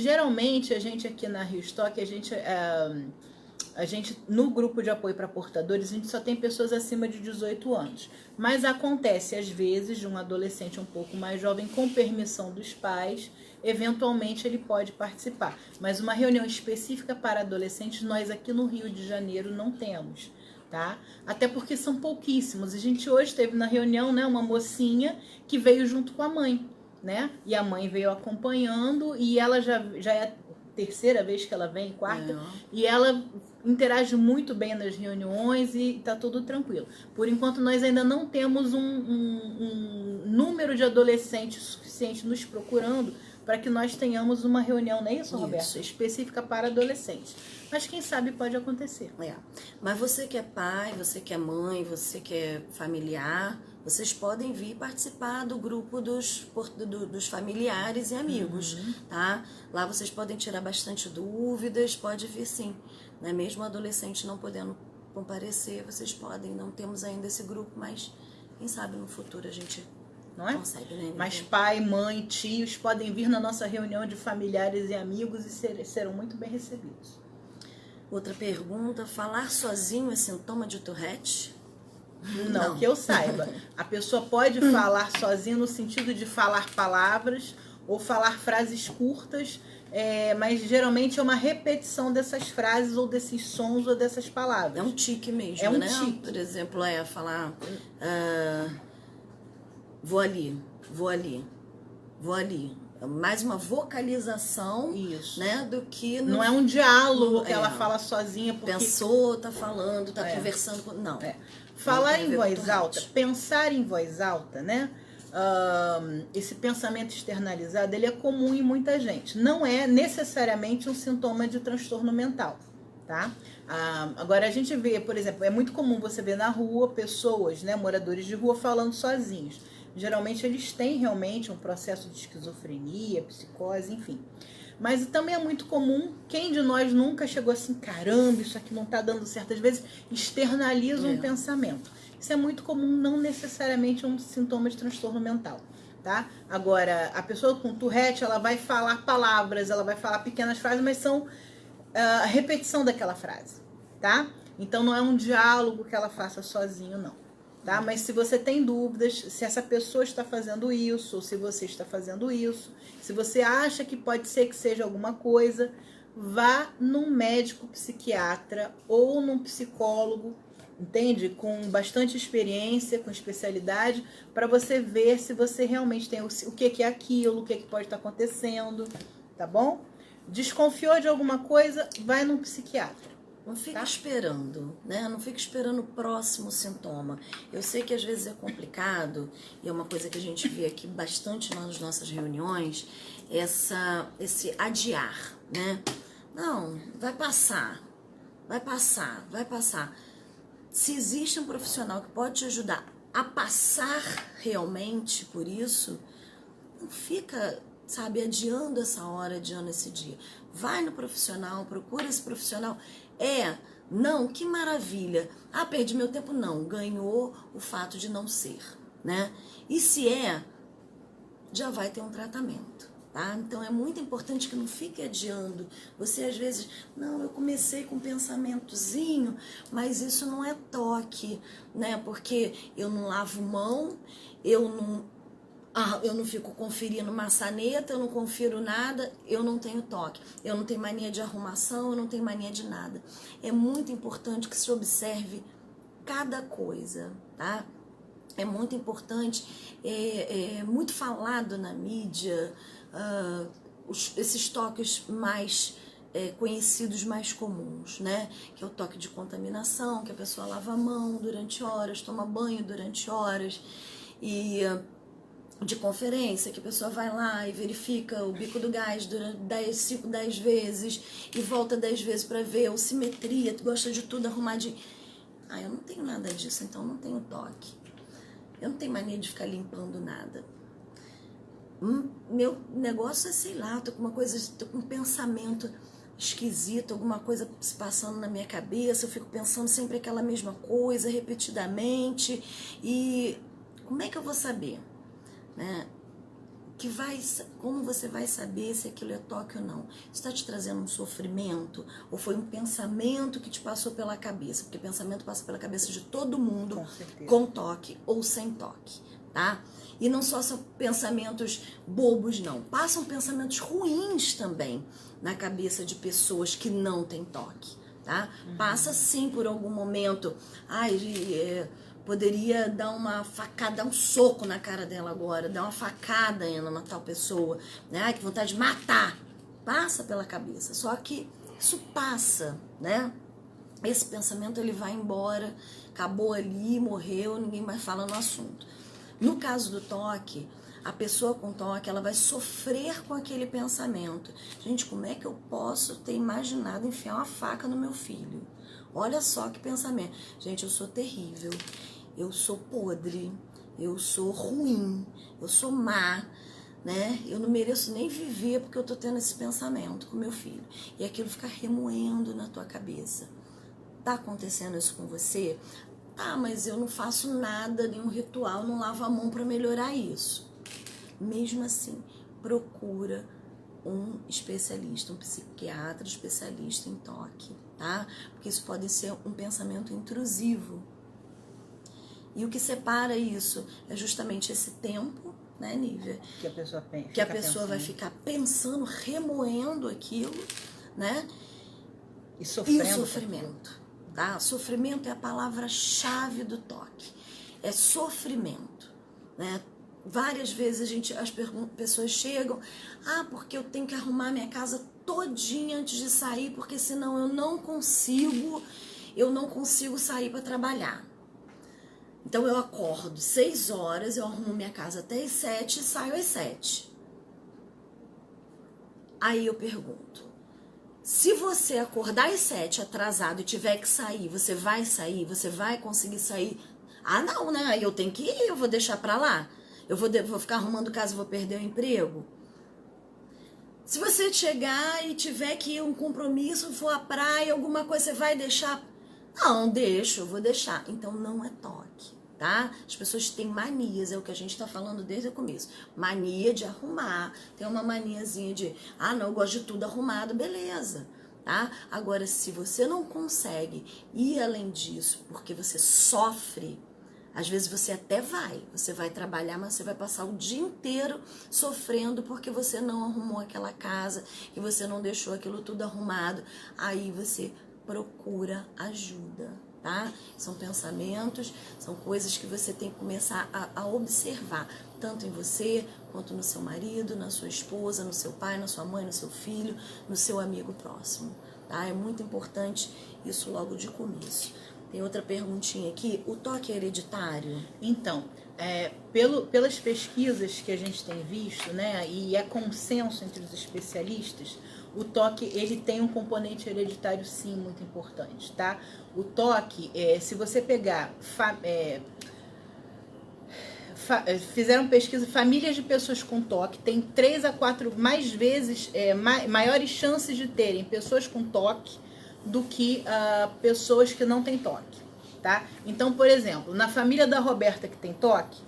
Geralmente, a gente aqui na Rio Stock, a gente, no grupo de apoio para portadores, a gente só tem pessoas acima de 18 anos. Mas acontece, às vezes, de um adolescente um pouco mais jovem, com permissão dos pais, eventualmente ele pode participar. Mas uma reunião específica para adolescentes, nós aqui no Rio de Janeiro não temos, tá? Até porque são pouquíssimos. A gente hoje teve na reunião, né, uma mocinha que veio junto com a mãe, né? E a mãe veio acompanhando e ela já é a terceira vez que ela vem, quarta, e ela interage muito bem nas reuniões e tá tudo tranquilo. Por enquanto, nós ainda não temos um número de adolescentes suficiente nos procurando para que nós tenhamos uma reunião, não é isso, Roberto? Específica para adolescentes. Mas quem sabe pode acontecer. Mas você que é pai, você que é mãe, você que é familiar, vocês podem vir participar do grupo dos familiares e amigos, tá? Lá vocês podem tirar bastante dúvidas, pode vir sim. Né? Mesmo adolescente não podendo comparecer, vocês podem. Não temos ainda esse grupo, mas quem sabe no futuro a gente não é? consegue, né? Mas pai, mãe, tios podem vir na nossa reunião de familiares e amigos e serão muito bem recebidos. Outra pergunta, falar sozinho é sintoma de Tourette? Não, que eu saiba. A pessoa pode falar sozinha no sentido de falar palavras ou falar frases curtas, mas geralmente é uma repetição dessas frases ou desses sons ou dessas palavras. É um tique mesmo, é um né? Tique. Por exemplo, falar vou ali, vou ali, vou ali. Mais uma vocalização, isso, né, do que... Não é um diálogo que ela fala sozinha. Porque... Pensou, tá falando, tá conversando. Não. Falar em voz alta, pensar em voz alta, né? Esse pensamento externalizado, ele é comum em muita gente. Não é necessariamente um sintoma de transtorno mental, tá? Agora a gente vê, por exemplo, é muito comum você ver na rua pessoas, né, moradores de rua falando sozinhos. Geralmente eles têm realmente um processo de esquizofrenia, psicose, enfim. Mas também é muito comum, quem de nós nunca chegou assim, caramba, isso aqui não tá dando certo. Às vezes externaliza um pensamento. Isso é muito comum, não necessariamente um sintoma de transtorno mental, tá? Agora, a pessoa com Tourette, ela vai falar palavras, ela vai falar pequenas frases, mas são a repetição daquela frase, tá? Então não é um diálogo que ela faça sozinho, não. Tá? Mas se você tem dúvidas, se essa pessoa está fazendo isso, ou se você está fazendo isso, se você acha que pode ser que seja alguma coisa, vá num médico psiquiatra ou num psicólogo, entende? Com bastante experiência, com especialidade, para você ver se você realmente tem o que é aquilo, o que pode estar acontecendo, tá bom? Desconfiou de alguma coisa, vai num psiquiatra. Não fica esperando, né? Não fica esperando o próximo sintoma. Eu sei que às vezes é complicado, e é uma coisa que a gente vê aqui bastante nas nossas reuniões, esse adiar, né? Não, vai passar, vai passar, vai passar. Se existe um profissional que pode te ajudar a passar realmente por isso, não fica, sabe, adiando essa hora, adiando esse dia. Vai no profissional, procura esse profissional. Não, que maravilha. Perdi meu tempo. Não, ganhou o fato de não ser, né? E se já vai ter um tratamento, tá? Então é muito importante que não fique adiando. Você às vezes, não, eu comecei com um pensamentozinho, mas isso não é toque, né? Porque eu não lavo mão, eu não fico conferindo maçaneta, eu não confiro nada, eu não tenho toque. Eu não tenho mania de arrumação, eu não tenho mania de nada. É muito importante que se observe cada coisa, tá? É muito importante, muito falado na mídia, esses toques mais conhecidos, mais comuns, né? Que é o toque de contaminação, que a pessoa lava a mão durante horas, toma banho durante horas, e de conferência, que a pessoa vai lá e verifica o bico do gás durante 10 vezes e volta 10 vezes para ver, ou simetria, gosta de tudo arrumadinho. Eu não tenho nada disso, então não tenho toque. Eu não tenho mania de ficar limpando nada. Meu negócio é, sei lá, tô com um pensamento esquisito, alguma coisa se passando na minha cabeça, eu fico pensando sempre aquela mesma coisa, repetidamente, e como é que eu vou saber, né? Como você vai saber se aquilo é toque ou não? Está te trazendo um sofrimento ou foi um pensamento que te passou pela cabeça? Porque pensamento passa pela cabeça de todo mundo, com toque ou sem toque, tá? E não só são pensamentos bobos, não. Passam pensamentos ruins também na cabeça de pessoas que não têm toque, tá? Passa sim por algum momento, poderia dar uma facada, dar um soco na cara dela agora, dar uma facada em uma tal pessoa, né? Ai, que vontade de matar. Passa pela cabeça, só que isso passa, né? Esse pensamento ele vai embora, acabou ali, morreu, ninguém mais fala no assunto. No caso do toque, a pessoa com toque, ela vai sofrer com aquele pensamento. Gente, como é que eu posso ter imaginado enfiar uma faca no meu filho? Olha só que pensamento. Gente, eu sou terrível, eu sou podre, eu sou ruim, eu sou má, né? Eu não mereço nem viver porque eu tô tendo esse pensamento com meu filho. E aquilo fica remoendo na tua cabeça. Tá acontecendo isso com você? Tá, mas eu não faço nada, nenhum ritual, não lavo a mão para melhorar isso. Mesmo assim, procura um especialista, um psiquiatra especialista em toque, tá? Porque isso pode ser um pensamento intrusivo. E o que separa isso é justamente esse tempo, né, Nívia? Que a pessoa pensa. Que a pessoa vai ficar pensando, remoendo aquilo, né? E sofrendo. E o sofrimento, tá? Sofrimento é a palavra-chave do toque. É sofrimento, né? Várias vezes as pessoas chegam, porque eu tenho que arrumar minha casa todinha antes de sair, porque senão eu não consigo sair para trabalhar. Então eu acordo 6 horas, eu arrumo minha casa até as 7 e saio às 7. Aí eu pergunto, se você acordar às 7 atrasado e tiver que sair, você vai sair? Você vai conseguir sair? Não, né? Aí eu tenho que ir, eu vou deixar pra lá. Eu vou ficar arrumando casa e vou perder o emprego? Se você chegar e tiver que ir um compromisso, for à praia, alguma coisa, você vai deixar? Não, deixo, eu vou deixar. Então não é toque, tá? As pessoas têm manias, é o que a gente tá falando desde o começo. Mania de arrumar, tem uma maniazinha de, não, eu gosto de tudo arrumado, beleza, tá? Agora, se você não consegue ir além disso, porque você sofre, às vezes você vai trabalhar, mas você vai passar o dia inteiro sofrendo porque você não arrumou aquela casa e você não deixou aquilo tudo arrumado. Aí você procura ajuda, tá? São pensamentos, são coisas que você tem que começar a observar, tanto em você, quanto no seu marido, na sua esposa, no seu pai, na sua mãe, no seu filho, no seu amigo próximo, tá? É muito importante isso logo de começo. Tem outra perguntinha aqui, o toque é hereditário? Então, pelas pesquisas que a gente tem visto, né, e é consenso entre os especialistas, o toque ele tem um componente hereditário sim muito importante, tá? O toque, se você pegar, fizeram pesquisa, famílias de pessoas com toque têm 3 a 4 mais vezes, maiores chances de terem pessoas com toque do que pessoas que não têm toque, tá? Então, por exemplo, na família da Roberta que tem toque,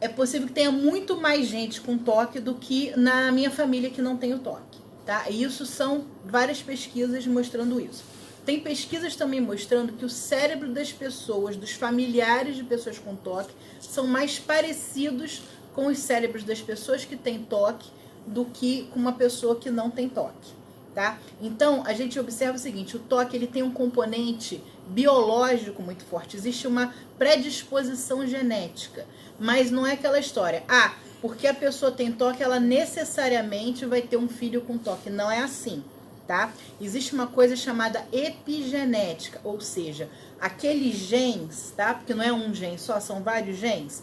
é possível que tenha muito mais gente com toque do que na minha família que não tem o toque, tá? E isso são várias pesquisas mostrando isso. Tem pesquisas também mostrando que o cérebro das pessoas, dos familiares de pessoas com toque, são mais parecidos com os cérebros das pessoas que têm toque do que com uma pessoa que não tem toque, tá? Então, a gente observa o seguinte, o toque ele tem um componente biológico muito forte, existe uma predisposição genética, mas não é aquela história, porque a pessoa tem toque, ela necessariamente vai ter um filho com toque, não é assim. Tá? Existe uma coisa chamada epigenética, ou seja, aqueles genes, tá? Porque não é um gene só, são vários genes.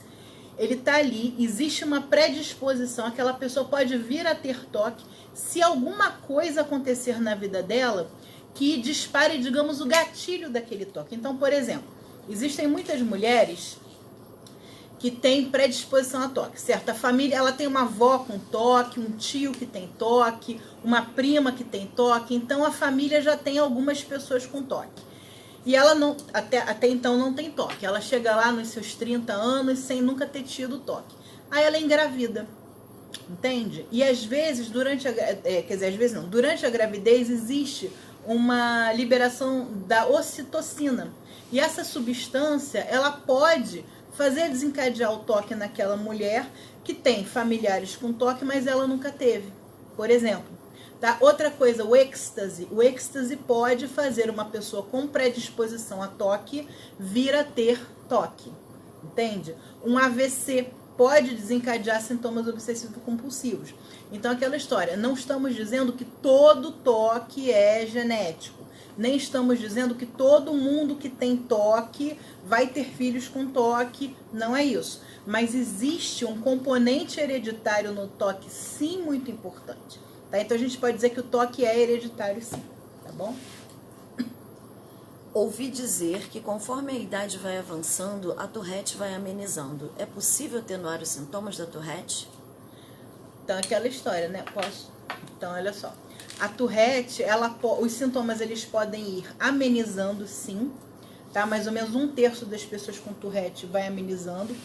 Ele tá ali, existe uma predisposição, aquela pessoa pode vir a ter toque se alguma coisa acontecer na vida dela que dispare, digamos, o gatilho daquele toque. Então, por exemplo, existem muitas mulheres que tem predisposição a toque, certo? A família, ela tem uma avó com toque, um tio que tem toque, uma prima que tem toque, então a família já tem algumas pessoas com toque. E ela não, até então não tem toque, ela chega lá nos seus 30 anos sem nunca ter tido toque. Aí ela é engravida, entende? E às vezes, durante a gravidez existe uma liberação da ocitocina. E essa substância, ela pode fazer desencadear o toque naquela mulher que tem familiares com toque, mas ela nunca teve, por exemplo. Tá? Outra coisa, o êxtase. O êxtase pode fazer uma pessoa com predisposição a toque vir a ter toque, entende? Um AVC pode desencadear sintomas obsessivo-compulsivos. Então, aquela história, não estamos dizendo que todo toque é genético. Nem estamos dizendo que todo mundo que tem toque vai ter filhos com toque, não é isso. Mas existe um componente hereditário no toque, sim, muito importante. Tá? Então a gente pode dizer que o toque é hereditário, sim. Tá bom? Ouvi dizer que conforme a idade vai avançando, a Tourette vai amenizando. É possível atenuar os sintomas da Tourette? Então, aquela história, né? Posso? Então, olha só. A Tourette, os sintomas eles podem ir amenizando, sim, tá? Mais ou menos 1/3 das pessoas com Tourette vai amenizando,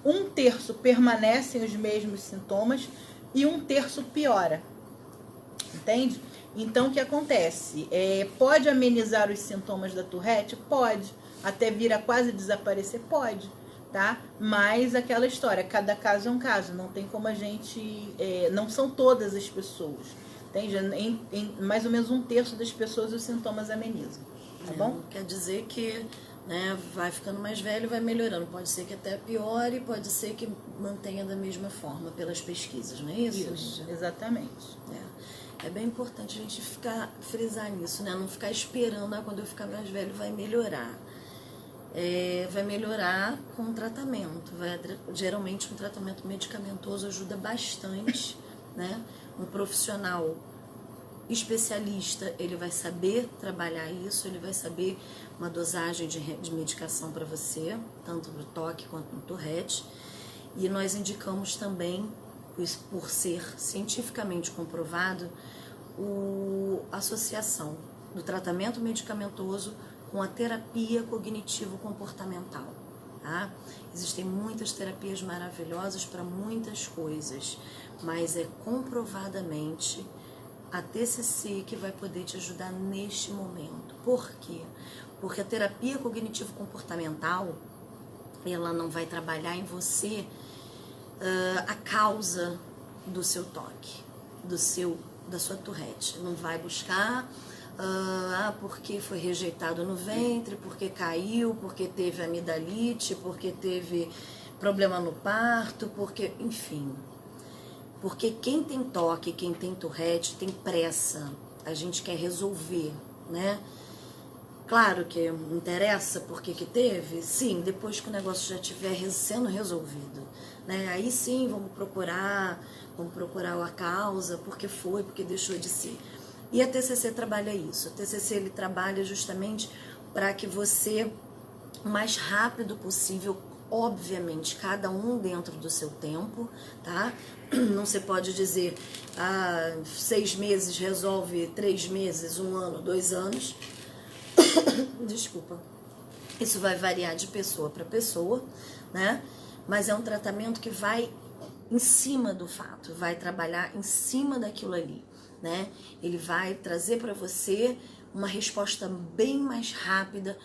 1/3 permanecem os mesmos sintomas e 1/3 piora, entende? Então, o que acontece? Pode amenizar os sintomas da Tourette? Pode. Até vir a quase desaparecer? Pode, tá? Mas aquela história, cada caso é um caso, não tem como a gente... não são todas as pessoas. Entende? Em mais ou menos 1/3 das pessoas os sintomas amenizam, tá bom? Quer dizer que, né, vai ficando mais velho, vai melhorando. Pode ser que até piore, pode ser que mantenha da mesma forma pelas pesquisas, não é isso? Isso, exatamente. É bem importante a gente frisar nisso, né? Não ficar esperando, quando eu ficar mais velho vai melhorar. Vai melhorar com tratamento. Geralmente um tratamento medicamentoso ajuda bastante, né? Um profissional especialista, ele vai saber trabalhar isso, ele vai saber uma dosagem de medicação para você, tanto no toque quanto no Tourette. E nós indicamos também, por ser cientificamente comprovado, a associação do tratamento medicamentoso com a terapia cognitivo-comportamental. Tá? Existem muitas terapias maravilhosas para muitas coisas, mas é comprovadamente a TCC que vai poder te ajudar neste momento. Por quê? Porque a terapia cognitivo-comportamental, ela não vai trabalhar em você a causa do seu toque, da sua Tourette. Não vai buscar porque foi rejeitado no ventre, porque caiu, porque teve amidalite, porque teve problema no parto, porque, enfim. Porque quem tem toque, quem tem Tourette, tem pressa. A gente quer resolver, né? Claro que interessa porque que teve, sim, depois que o negócio já estiver sendo resolvido, né? Aí sim, vamos procurar a causa, porque foi, porque deixou de ser. E a TCC trabalha isso. A TCC ele trabalha justamente para que você, o mais rápido possível, obviamente, cada um dentro do seu tempo, tá? Não se pode dizer 6 meses resolve 3 meses, 1 ano, 2 anos. Desculpa. Isso vai variar de pessoa para pessoa, né? mas é um tratamento que vai em cima do fato, vai trabalhar em cima daquilo ali, né? Ele vai trazer para você uma resposta bem mais rápida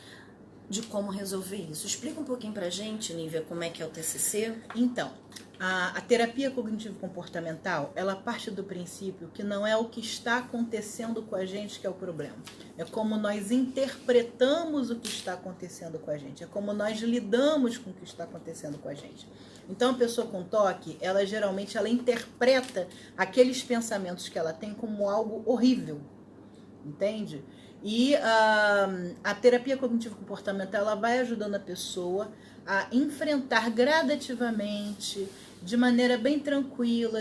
de como resolver isso. Explica um pouquinho pra gente, Nívia, como é que é o TCC. Então, a terapia cognitivo-comportamental, ela parte do princípio que não é o que está acontecendo com a gente que é o problema. É como nós interpretamos o que está acontecendo com a gente. É como nós lidamos com o que está acontecendo com a gente. Então, a pessoa com toque, ela geralmente ela interpreta aqueles pensamentos que ela tem como algo horrível. Entende? E a terapia cognitivo-comportamental, ela vai ajudando a pessoa a enfrentar gradativamente, de maneira bem tranquila,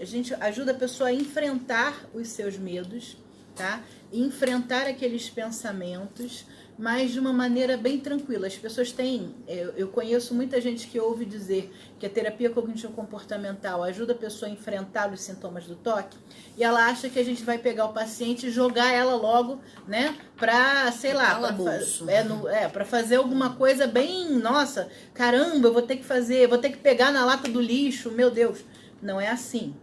a gente ajuda a pessoa a enfrentar os seus medos, tá? E enfrentar aqueles pensamentos, mas de uma maneira bem tranquila. As pessoas têm, eu conheço muita gente que ouve dizer que a terapia cognitivo-comportamental ajuda a pessoa a enfrentar os sintomas do toque, e ela acha que a gente vai pegar o paciente e jogar ela logo, né, pra, sei lá, pra fazer alguma coisa bem, nossa, caramba, eu vou ter que pegar na lata do lixo, meu Deus. Não é assim,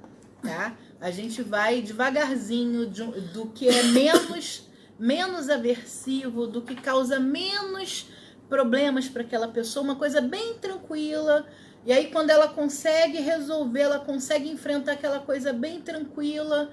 tá? A gente vai devagarzinho do que é menos aversivo, do que causa menos problemas para aquela pessoa, uma coisa bem tranquila. E aí quando ela consegue resolver, ela consegue enfrentar aquela coisa bem tranquila,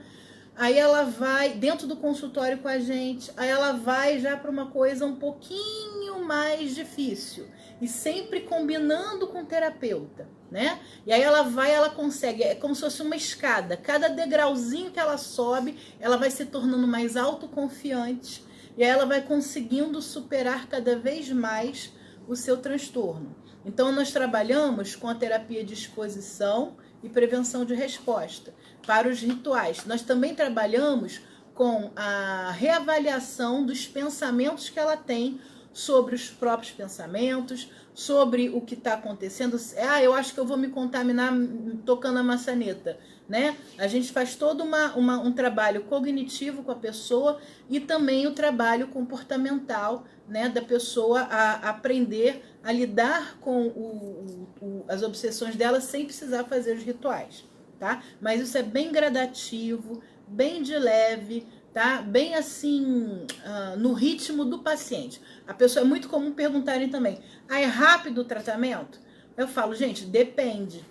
aí ela vai dentro do consultório com a gente, aí ela vai já para uma coisa um pouquinho mais difícil, e sempre combinando com o terapeuta, né? E aí ela consegue, é como se fosse uma escada, cada degrauzinho que ela sobe, ela vai se tornando mais autoconfiante, e aí ela vai conseguindo superar cada vez mais o seu transtorno. Então nós trabalhamos com a terapia de exposição e prevenção de resposta para os rituais. Nós também trabalhamos com a reavaliação dos pensamentos que ela tem sobre os próprios pensamentos, sobre o que está acontecendo. Eu acho que eu vou me contaminar tocando a maçaneta, né? A gente faz todo um trabalho cognitivo com a pessoa e também o trabalho comportamental, né, da pessoa a aprender a lidar com as obsessões dela sem precisar fazer os rituais, tá? Mas isso é bem gradativo, bem de leve, tá? Bem assim, no ritmo do paciente. A pessoa, é muito comum perguntarem também, é rápido o tratamento? Eu falo, gente, depende,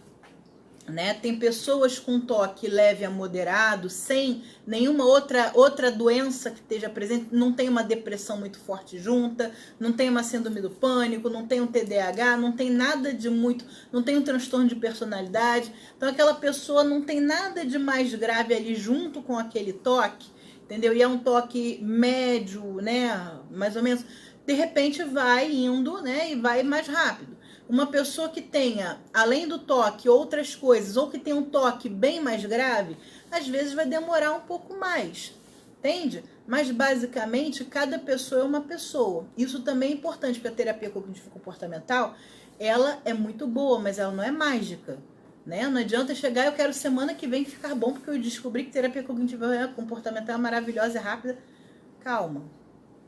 né? Tem pessoas com toque leve a moderado, sem nenhuma outra doença que esteja presente, não tem uma depressão muito forte junta, não tem uma síndrome do pânico, não tem um TDAH, não tem nada de muito, não tem um transtorno de personalidade. Então aquela pessoa não tem nada de mais grave ali junto com aquele toque, entendeu? E é um toque médio, né? Mais ou menos. De repente vai indo, né? E vai mais rápido. Uma pessoa que tenha, além do toque, outras coisas, ou que tenha um toque bem mais grave, às vezes vai demorar um pouco mais, entende? Mas basicamente cada pessoa é uma pessoa. Isso também é importante, porque a terapia cognitivo-comportamental, ela é muito boa, mas ela não é mágica, né? Não adianta chegar, eu quero semana que vem ficar bom, porque eu descobri que terapia cognitivo-comportamental é maravilhosa, é rápida. Calma,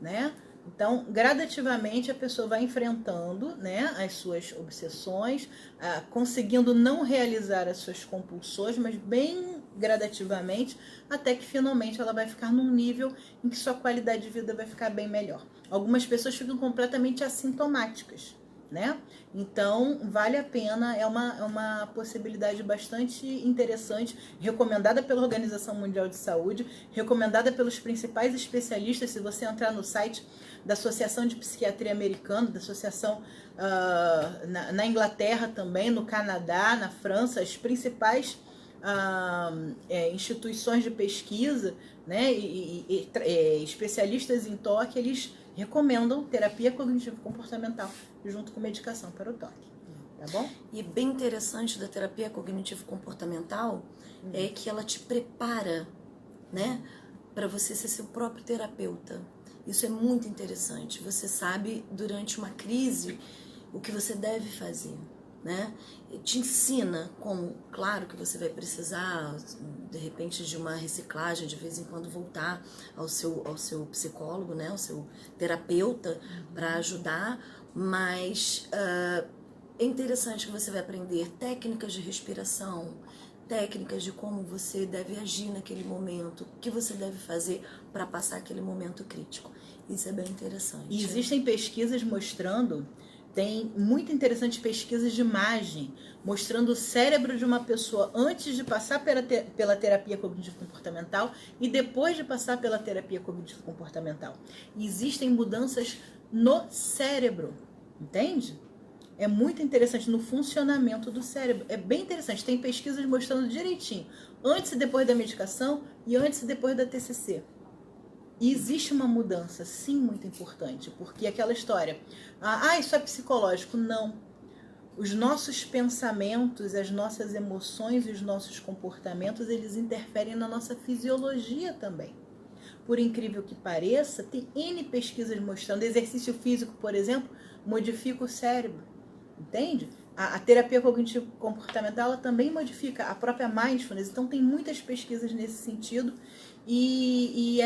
né? Então, gradativamente, a pessoa vai enfrentando, né, as suas obsessões, conseguindo não realizar as suas compulsões, mas bem gradativamente, até que finalmente ela vai ficar num nível em que sua qualidade de vida vai ficar bem melhor. Algumas pessoas ficam completamente assintomáticas, né? Então, vale a pena, é uma possibilidade bastante interessante, recomendada pela Organização Mundial de Saúde, recomendada pelos principais especialistas. Se você entrar no site da Associação de Psiquiatria Americana, da Associação na Inglaterra também, no Canadá, na França, as principais instituições de pesquisa, né, e especialistas em toque, eles recomendam terapia cognitivo-comportamental junto com medicação para o toque, tá bom? E bem interessante da terapia cognitivo-comportamental é que ela te prepara, né, para você ser seu próprio terapeuta. Isso é muito interessante. Você sabe, durante uma crise, o que você deve fazer, né? Te ensina como, claro que você vai precisar, de repente, de uma reciclagem, de vez em quando voltar ao seu psicólogo, né? Ao seu terapeuta, para ajudar, mas é interessante que você vai aprender técnicas de respiração, técnicas de como você deve agir naquele momento, o que você deve fazer para passar aquele momento crítico. Isso é bem interessante. E existem pesquisas mostrando, tem muito interessantes pesquisas de imagem, mostrando o cérebro de uma pessoa antes de passar pela terapia cognitivo-comportamental e depois de passar pela terapia cognitivo-comportamental. E existem mudanças no cérebro, entende? É muito interessante no funcionamento do cérebro. É bem interessante. Tem pesquisas mostrando direitinho, antes e depois da medicação e antes e depois da TCC. E existe uma mudança, sim, muito importante, porque aquela história, isso é psicológico. Não. Os nossos pensamentos, as nossas emoções e os nossos comportamentos, eles interferem na nossa fisiologia também. Por incrível que pareça, tem N pesquisas mostrando, exercício físico, por exemplo, modifica o cérebro, entende? A terapia cognitivo-comportamental, ela também modifica a própria mindfulness, então tem muitas pesquisas nesse sentido. E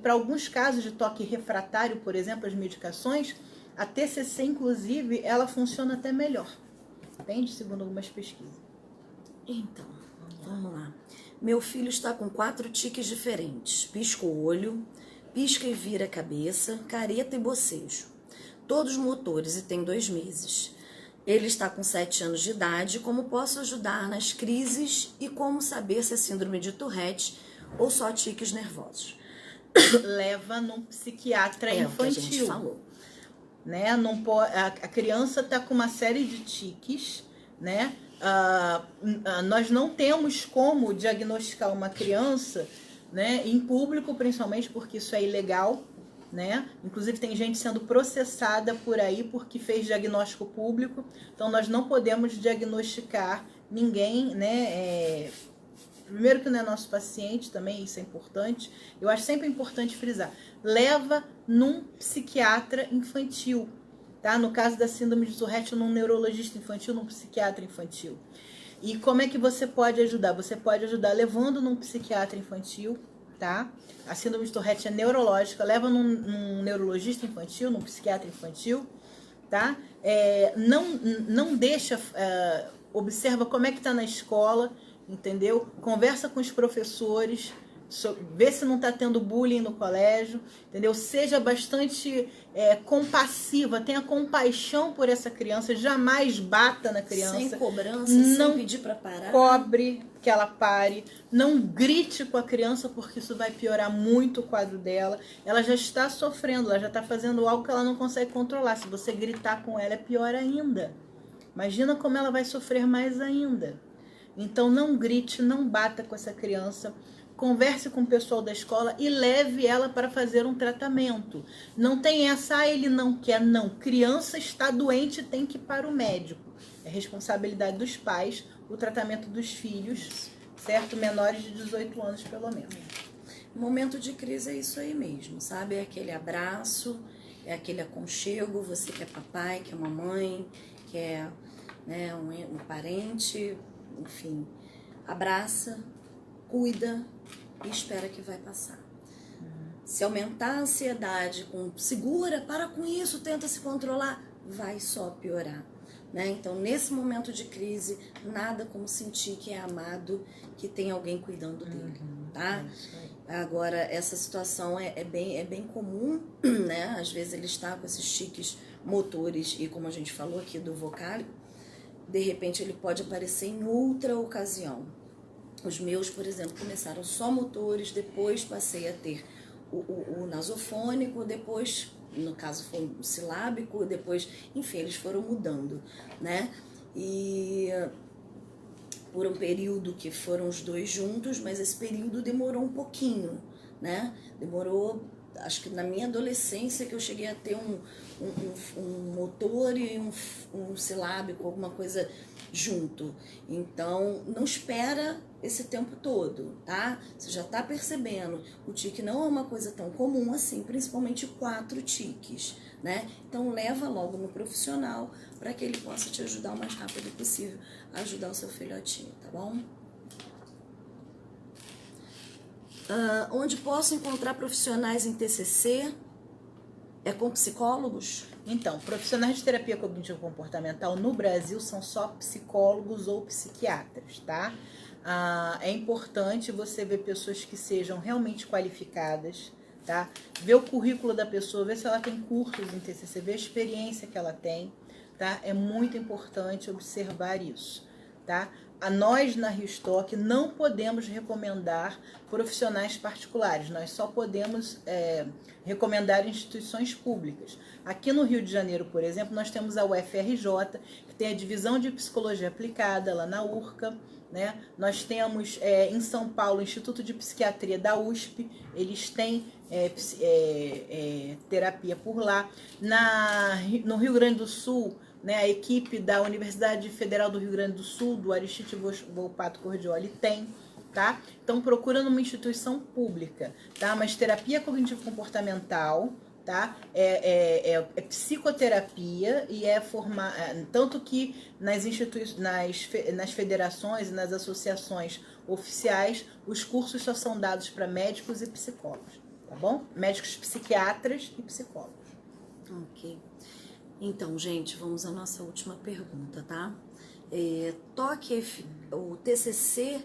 para alguns casos de toque refratário, por exemplo, as medicações, a TCC, inclusive, ela funciona até melhor, entende? Segundo algumas pesquisas. Então, vamos lá. Meu filho está com 4 tiques diferentes. Pisca o olho, pisca e vira a cabeça, careta e bocejo. Todos motores e tem 2 meses. Ele está com 7 anos de idade. Como posso ajudar nas crises e como saber se é síndrome de Tourette ou só tiques nervosos? Leva num psiquiatra infantil. É o que a gente falou. Né? Não pode, a criança está com uma série de tiques, né? Nós não temos como diagnosticar uma criança, né, em público, principalmente porque isso é ilegal, né? Inclusive tem gente sendo processada por aí porque fez diagnóstico público. Então nós não podemos diagnosticar ninguém, né? Primeiro que não é nosso paciente também, isso é importante. Eu acho sempre importante frisar. Leva num psiquiatra infantil, tá? No caso da síndrome de Tourette, num neurologista infantil, num psiquiatra infantil. E como é que você pode ajudar? Você pode ajudar levando num psiquiatra infantil, tá? A síndrome de Tourette é neurológica, leva num neurologista infantil, num psiquiatra infantil, tá? Não deixa, observa como é que tá na escola, entendeu? Conversa com os professores, vê se não está tendo bullying no colégio, entendeu? Seja bastante compassiva, tenha compaixão por essa criança, jamais bata na criança. Sem cobrança, não sem pedir para parar. Cobre que ela pare, não grite com a criança, porque isso vai piorar muito o quadro dela. Ela já está sofrendo, ela já está fazendo algo que ela não consegue controlar. Se você gritar com ela, é pior ainda. Imagina como ela vai sofrer mais ainda. Então não grite, não bata com essa criança, converse com o pessoal da escola e leve ela para fazer um tratamento. Não tem essa, ele não quer, não. Criança está doente, tem que ir para o médico. É responsabilidade dos pais o tratamento dos filhos, certo? Menores de 18 anos, pelo menos. Momento de crise é isso aí mesmo, sabe? É aquele abraço, é aquele aconchego, você que é papai, que é mamãe, que é, né, um parente, enfim, abraça, cuida e espera que vai passar. Se aumentar a ansiedade, segura, para com isso, tenta se controlar, vai só piorar, né? Então, nesse momento de crise, nada como sentir que é amado, que tem alguém cuidando dele, tá? Agora, essa situação é bem comum, né? Às vezes ele está com esses tiques motores e, como a gente falou aqui do vocálico, de repente ele pode aparecer em outra ocasião. Os meus, por exemplo, começaram só motores, depois passei a ter o nasofônico, depois, no caso, foi o silábico, depois, enfim, eles foram mudando, né? E por um período que foram os 2 juntos, mas esse período demorou um pouquinho, né? Demorou, acho que na minha adolescência que eu cheguei a ter um motor e um silábico, alguma coisa junto. Então, não espera esse tempo todo, tá? Você já tá percebendo, o tique não é uma coisa tão comum assim, principalmente 4 tiques, né? Então, leva logo no profissional para que ele possa te ajudar o mais rápido possível a ajudar o seu filhotinho, tá bom? Onde posso encontrar profissionais em TCC? É com psicólogos? Então, profissionais de terapia cognitivo-comportamental no Brasil são só psicólogos ou psiquiatras, tá? É importante você ver pessoas que sejam realmente qualificadas, tá? Ver o currículo da pessoa, ver se ela tem cursos em TCC, ver a experiência que ela tem, tá? É muito importante observar isso, tá? Nós, na Rio Stock, não podemos recomendar profissionais particulares, nós só podemos recomendar instituições públicas. Aqui no Rio de Janeiro, por exemplo, nós temos a UFRJ, que tem a divisão de psicologia aplicada lá na URCA, né? Nós temos em São Paulo o Instituto de Psiquiatria da USP, eles têm terapia por lá. No Rio Grande do Sul, né, a equipe da Universidade Federal do Rio Grande do Sul, do Aristide Volpato Cordioli, tem, tá? Então procura numa instituição pública, tá? Mas terapia cognitivo-comportamental, tá? É psicoterapia e tanto que nas federações e nas associações oficiais, os cursos só são dados para médicos e psicólogos, tá bom? Médicos psiquiatras e psicólogos. Ok. Então, gente, vamos à nossa última pergunta, tá? O TCC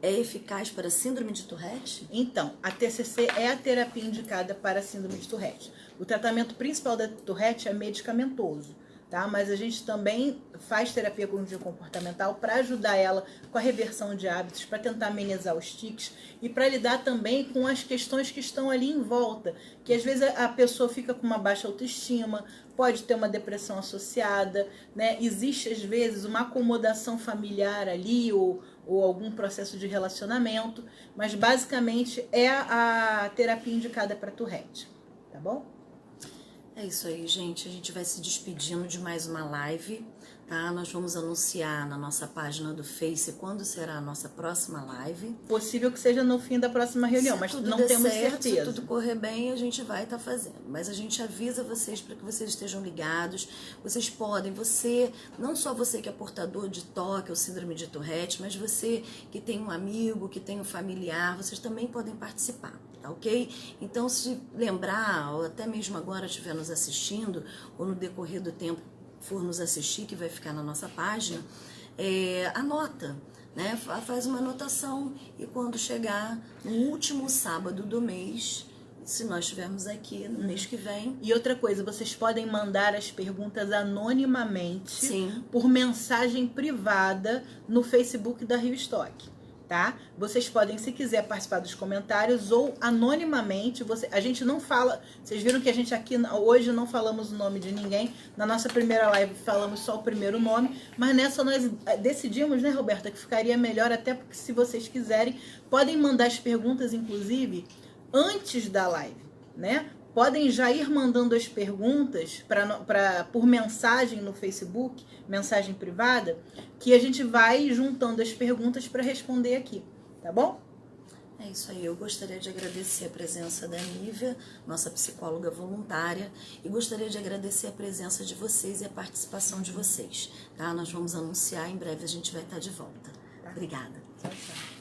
é eficaz para síndrome de Tourette? Então, a TCC é a terapia indicada para a síndrome de Tourette. O tratamento principal da Tourette é medicamentoso, tá? Mas a gente também faz terapia cognitivo-comportamental para ajudar ela com a reversão de hábitos, para tentar amenizar os tiques e para lidar também com as questões que estão ali em volta, que às vezes a pessoa fica com uma baixa autoestima, pode ter uma depressão associada, né? Existe às vezes uma acomodação familiar ali ou algum processo de relacionamento, mas basicamente é a terapia indicada para Tourette, tá bom? É isso aí, gente. A gente vai se despedindo de mais uma live, tá? Nós vamos anunciar na nossa página do Face quando será a nossa próxima live. Possível que seja no fim da próxima reunião, mas não temos certeza. Se tudo correr bem, a gente vai estar fazendo. Mas a gente avisa vocês para que vocês estejam ligados. Vocês podem, não só você que é portador de TOC ou síndrome de Tourette, mas você que tem um amigo, que tem um familiar, vocês também podem participar. Tá ok? Então, se lembrar, ou até mesmo agora estiver nos assistindo, ou no decorrer do tempo for nos assistir, que vai ficar na nossa página, anota, né? Faz uma anotação e quando chegar no último sábado do mês, se nós estivermos aqui no mês que vem. E outra coisa, vocês podem mandar as perguntas anonimamente. Sim. Por mensagem privada no Facebook da Rio Stock. Tá? Vocês podem, se quiser, participar dos comentários ou anonimamente. A gente não fala. Vocês viram que a gente aqui hoje não falamos o nome de ninguém. Na nossa primeira live falamos só o primeiro nome. Mas nessa nós decidimos, né, Roberta, que ficaria melhor, até porque se vocês quiserem, podem mandar as perguntas, inclusive, antes da live, né? Podem já ir mandando as perguntas por mensagem no Facebook, mensagem privada, que a gente vai juntando as perguntas para responder aqui, tá bom? É isso aí, eu gostaria de agradecer a presença da Nívia, nossa psicóloga voluntária, e gostaria de agradecer a presença de vocês e a participação de vocês, tá? Nós vamos anunciar, em breve a gente vai estar de volta. Obrigada. Tchau, tchau.